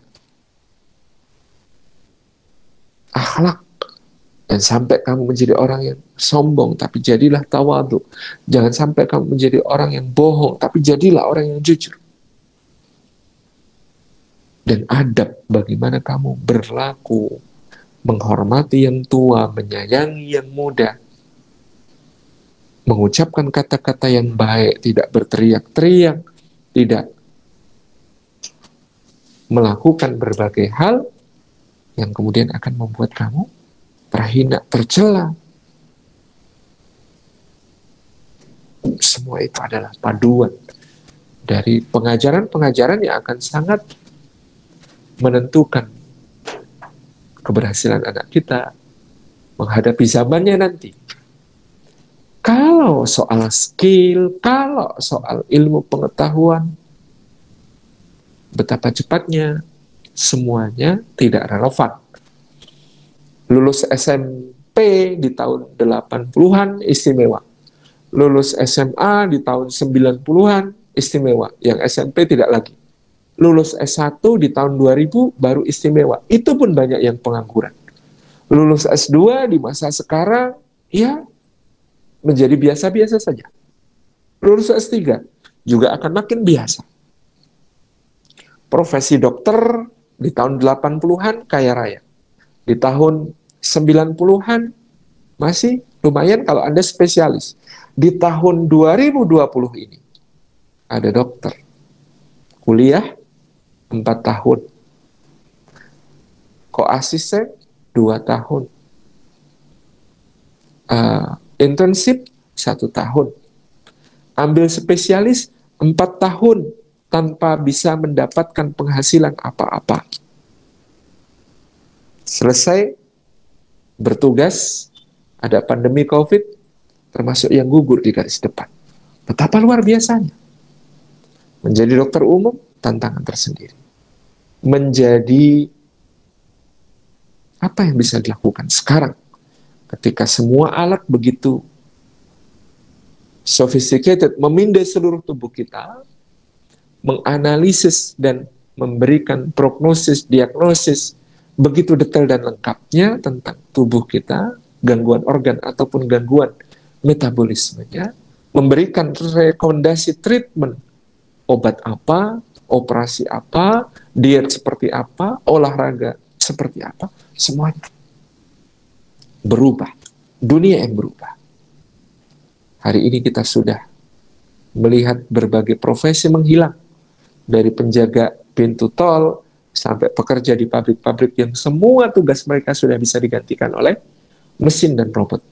Akhlak. Dan sampai kamu menjadi orang yang sombong, tapi jadilah tawadhu. Jangan sampai kamu menjadi orang yang bohong, tapi jadilah orang yang jujur. Dan adab bagaimana kamu berlaku, menghormati yang tua, menyayangi yang muda, mengucapkan kata-kata yang baik, tidak berteriak-teriak, tidak melakukan berbagai hal yang kemudian akan membuat kamu terhina, tercela. Semua itu adalah paduan dari pengajaran-pengajaran yang akan sangat menentukan keberhasilan anak kita menghadapi zamannya nanti. Kalau soal skill, kalau soal ilmu pengetahuan, betapa cepatnya semuanya tidak relevan. Lulus SMP di tahun 80-an istimewa. Lulus SMA di tahun 90-an istimewa. Yang SMP tidak lagi. Lulus S1 di tahun 2000 baru istimewa. Itu pun banyak yang pengangguran. Lulus S2 di masa sekarang, ya menjadi biasa-biasa saja. Lulus S3 juga akan makin biasa. Profesi dokter di tahun 80-an kaya raya. Di tahun 90-an masih lumayan kalau Anda spesialis. Di tahun 2020 ini ada dokter kuliah 4 tahun. Koasisten 2 tahun. Internship 1 tahun. Ambil spesialis 4 tahun tanpa bisa mendapatkan penghasilan apa-apa. Selesai bertugas, ada pandemi COVID, termasuk yang gugur di garis depan. Betapa luar biasanya. Menjadi dokter umum, tantangan tersendiri. Menjadi apa yang bisa dilakukan sekarang ketika semua alat begitu sophisticated, memindai seluruh tubuh kita, menganalisis dan memberikan prognosis, diagnosis begitu detail dan lengkapnya tentang tubuh kita, gangguan organ ataupun gangguan metabolismenya, memberikan rekomendasi treatment, obat apa, operasi apa, diet seperti apa, olahraga seperti apa, semuanya berubah. Dunia yang berubah. Hari ini kita sudah melihat berbagai profesi menghilang. Dari penjaga pintu tol sampai pekerja di pabrik-pabrik yang semua tugas mereka sudah bisa digantikan oleh mesin dan robot.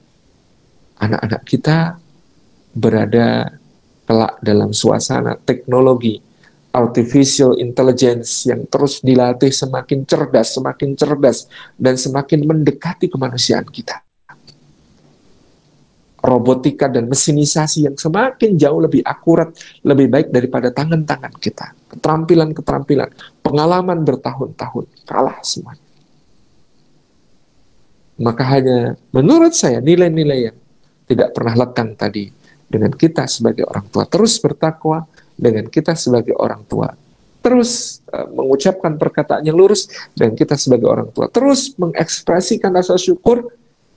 Anak-anak kita berada kelak dalam suasana teknologi artificial intelligence yang terus dilatih semakin cerdas, dan semakin mendekati kemanusiaan kita. Robotika dan mesinisasi yang semakin jauh lebih akurat, lebih baik daripada tangan-tangan kita. Keterampilan-keterampilan, pengalaman bertahun-tahun, kalah semuanya. Maka hanya menurut saya nilai-nilai yang tidak pernah lekang tadi, dengan kita sebagai orang tua terus bertakwa, dengan kita sebagai orang tua terus mengucapkan perkataan yang lurus, dan kita sebagai orang tua terus mengekspresikan rasa syukur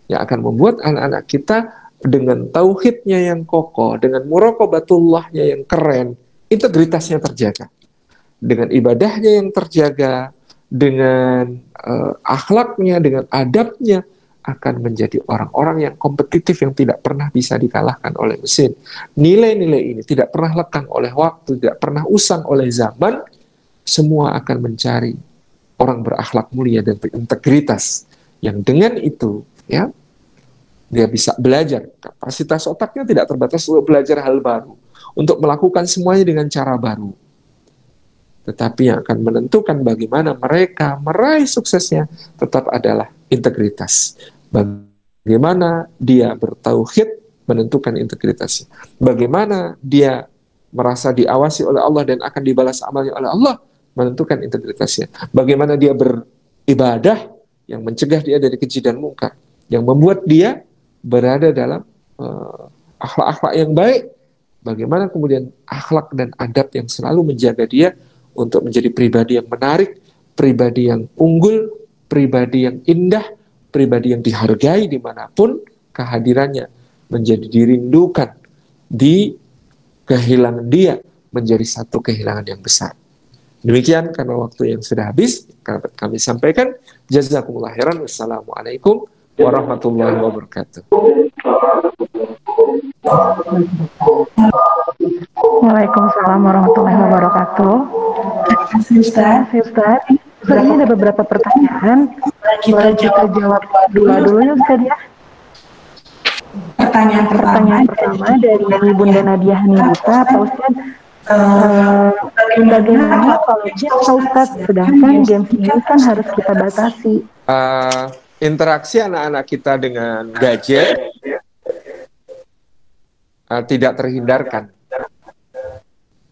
yang akan membuat anak-anak kita dengan tauhidnya yang kokoh, dengan muraqabatullahnya yang keren, integritasnya terjaga. Dengan ibadahnya yang terjaga, dengan akhlaknya, dengan adabnya, akan menjadi orang-orang yang kompetitif yang tidak pernah bisa dikalahkan oleh mesin. Nilai-nilai ini tidak pernah lekang oleh waktu, tidak pernah usang oleh zaman. Semua akan mencari orang berakhlak mulia dan berintegritas, yang dengan itu, ya, dia bisa belajar. Kapasitas otaknya tidak terbatas untuk belajar hal baru, untuk melakukan semuanya dengan cara baru. tetapi yang akan menentukan bagaimana mereka meraih suksesnya tetap adalah integritas. Bagaimana dia bertauhid menentukan integritasnya. Bagaimana dia merasa diawasi oleh Allah dan akan dibalas amalnya oleh Allah menentukan integritasnya. Bagaimana dia beribadah yang mencegah dia dari keji dan mungkar, yang membuat dia berada dalam akhlak-akhlak yang baik. Bagaimana kemudian akhlak dan adab yang selalu menjaga dia untuk menjadi pribadi yang menarik, pribadi yang unggul, pribadi yang indah, pribadi yang dihargai dimanapun kehadirannya, menjadi dirindukan, di kehilangan dia menjadi satu kehilangan yang besar. Demikian, karena waktu yang sudah habis, kami sampaikan. Jazakumullah khairan. Wassalamualaikum warahmatullahi wabarakatuh. Waalaikumsalam warahmatullahi wabarakatuh. Ustaz, ini ada beberapa pertanyaan. Boleh kita jawab dulu ya Ustaz ya. Pertanyaan pertama dari Bunda Nadia Hanifah, Pak Ustaz. Bagaimana kalau game Ustaz, sedangkan games ini kan harus kita batasi. Interaksi anak-anak kita dengan gadget tidak terhindarkan.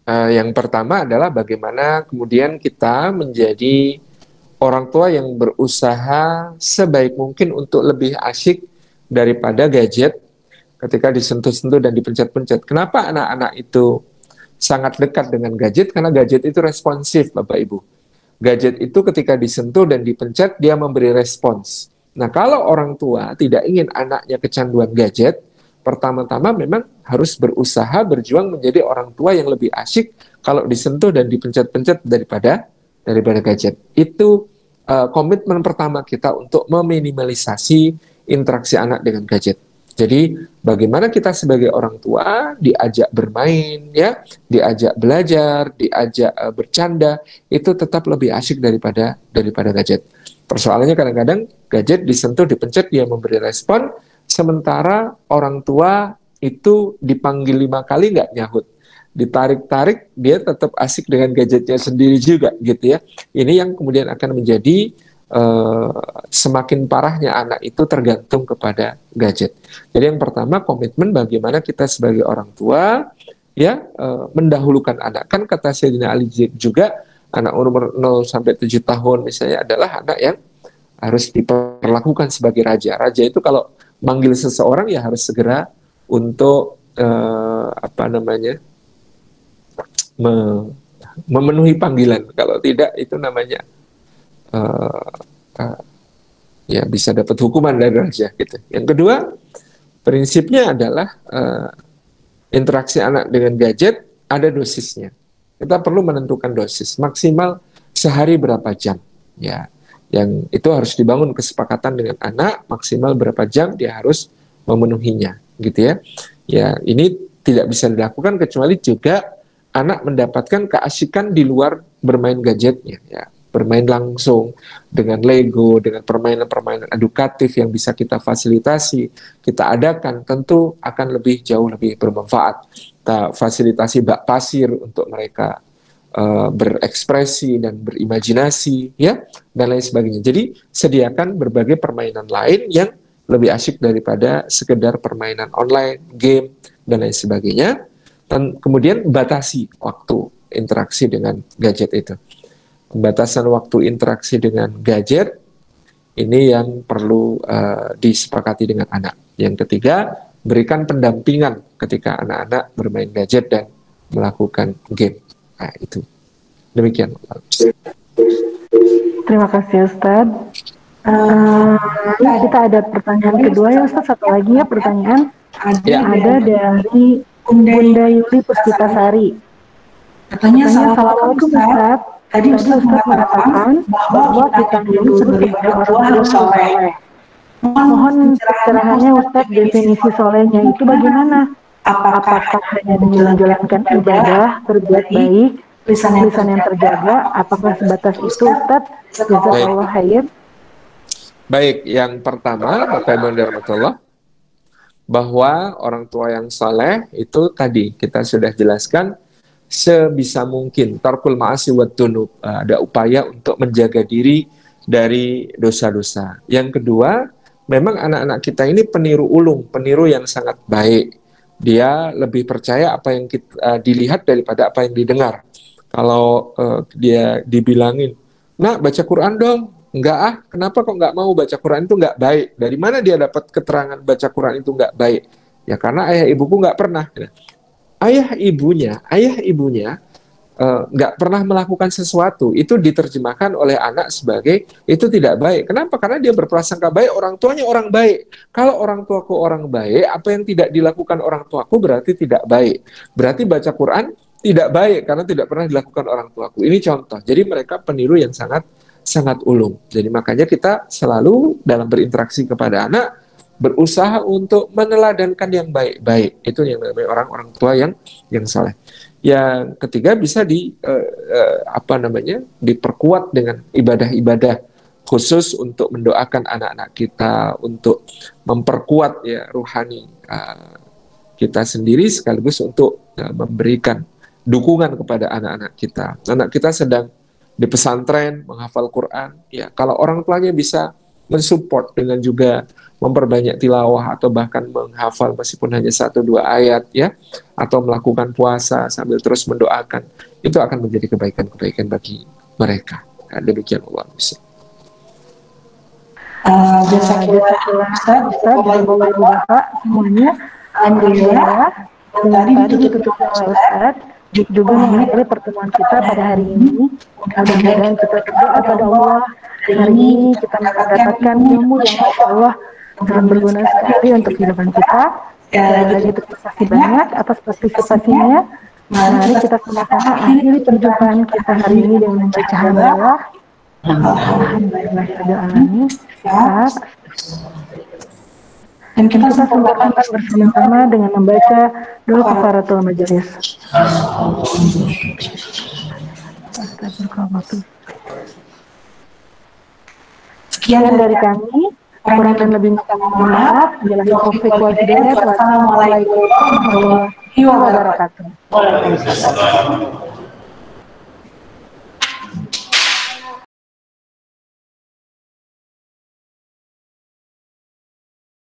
Yang pertama adalah bagaimana kemudian kita menjadi orang tua yang berusaha sebaik mungkin untuk lebih asyik daripada gadget ketika disentuh-sentuh dan dipencet-pencet. Kenapa anak-anak itu sangat dekat dengan gadget? Karena gadget itu responsif, Bapak Ibu. Gadget itu ketika disentuh dan dipencet, dia memberi respons. Nah, kalau orang tua tidak ingin anaknya kecanduan gadget, pertama-tama memang harus berusaha berjuang menjadi orang tua yang lebih asyik kalau disentuh dan dipencet-pencet daripada gadget. Itu komitmen pertama kita untuk meminimalisasi interaksi anak dengan gadget. Jadi bagaimana kita sebagai orang tua diajak bermain, ya, diajak belajar, diajak bercanda, itu tetap lebih asyik daripada gadget. Persoalannya kadang-kadang gadget disentuh, dipencet, dia memberi respon, sementara orang tua itu dipanggil 5 kali nggak nyahut, ditarik-tarik dia tetap asik dengan gadgetnya sendiri juga, gitu ya. Ini yang kemudian akan menjadi semakin parahnya anak itu tergantung kepada gadget. Jadi yang pertama, komitmen bagaimana kita sebagai orang tua ya mendahulukan anak. Kan kata Sayyidina Ali juga, anak umur 0 sampai 7 tahun misalnya adalah anak yang harus diperlakukan sebagai raja. Raja itu kalau manggil seseorang ya harus segera untuk memenuhi panggilan. Kalau tidak itu namanya ya bisa dapat hukuman dari raja gitu. Yang kedua, prinsipnya adalah interaksi anak dengan gadget ada dosisnya. Kita perlu menentukan dosis maksimal sehari berapa jam, ya. Yang itu harus dibangun kesepakatan dengan anak, maksimal berapa jam dia harus memenuhinya, gitu ya. Ya, ini tidak bisa dilakukan kecuali juga anak mendapatkan keasikan di luar bermain gadgetnya, ya. Bermain langsung dengan Lego, dengan permainan-permainan edukatif yang bisa kita fasilitasi, kita adakan, tentu akan jauh lebih bermanfaat. Kita fasilitasi bak pasir untuk mereka berekspresi dan berimajinasi, ya, dan lain sebagainya. Jadi sediakan berbagai permainan lain yang lebih asyik daripada sekedar permainan online, game, dan lain sebagainya. Dan kemudian batasi waktu interaksi dengan gadget itu. Pembatasan waktu interaksi dengan gadget ini yang perlu disepakati dengan anak. Yang ketiga, berikan pendampingan ketika anak-anak bermain gadget dan melakukan game. Nah, itu. Demikian. Terima kasih Ustadz. Kita ada pertanyaan kedua ya Ustadz. Satu lagi ya pertanyaan. Ada dari Bunda Yuli Puspitasari. Pertanyaan, Assalamualaikum Ustadz. Tadi Ustadz mengatakan bahwa kita dulu sebagai orang tua harus soleh. Mohon pencerahannya Ustadz, definisi solehnya itu bagaimana? Apakah hanya menjalankan ibadah, berbuat baik, lisan yang terjaga? Apakah sebatas itu Ustadz? Jazakallah khair. Baik, yang pertama, Bapak Ibu Rahmatullah, bahwa orang tua yang soleh itu tadi kita sudah jelaskan sebisa mungkin tarkul ma'asi wa dzunub, ada upaya untuk menjaga diri dari dosa-dosa. Yang kedua, memang anak-anak kita ini peniru ulung, peniru yang sangat baik. Dia lebih percaya apa yang kita dilihat daripada apa yang didengar. Kalau dia dibilangin, "Nak, baca Quran dong." Enggak ah, kenapa kok nggak mau baca Quran, itu nggak baik. Dari mana dia dapat keterangan baca Quran itu nggak baik? Ya karena ayah ibuku nggak pernah. Ayah ibunya nggak pernah melakukan sesuatu, itu diterjemahkan oleh anak sebagai itu tidak baik. Kenapa? Karena dia berprasangka baik, orang tuanya orang baik. Kalau orang tuaku orang baik, apa yang tidak dilakukan orang tuaku berarti tidak baik. Berarti baca Quran tidak baik karena tidak pernah dilakukan orang tuaku. Ini contoh. Jadi mereka peniru yang sangat sangat ulung. Jadi makanya kita selalu dalam berinteraksi kepada anak berusaha untuk meneladankan yang baik-baik. Itu yang namanya orang-orang tua yang saleh. Yang ketiga bisa diperkuat dengan ibadah-ibadah khusus untuk mendoakan anak-anak kita, untuk memperkuat ya rohani kita sendiri, sekaligus untuk memberikan dukungan kepada anak-anak kita. Anak kita sedang di pesantren menghafal Quran, ya kalau orang tuanya bisa mensupport dengan juga memperbanyak tilawah atau bahkan menghafal meskipun hanya 1-2 ayat ya, atau melakukan puasa sambil terus mendoakan, itu akan menjadi kebaikan-kebaikan bagi mereka. Nah, demikian Allah. Jazakallah Ustaz, Bapak semuanya. Alhamdulillah, dengan tadi ditutup oleh Ustaz juga mengakhiri pertemuan kita pada hari ini. Mudah-mudahan kita berdoa pada Allah, hari ini kita mendapatkan ilmu yang Masya Allah sangat berguna sekali untuk kehidupan kita. Lagi terima kasih banyak atas partisipasinya. Mari kita sama-sama akhiri perjumpaan kita hari ini dengan membaca hamdalah. Alhamdulillahirrahmanirrahim. Dan kita sempurnakan bersama-sama dengan membaca doa kafaratul majelis. Sekian dari kami. Kurang dan lebih mohon maaf. Billahi taufiq wal hidayah. Wassalamualaikum warahmatullahi wabarakatuh.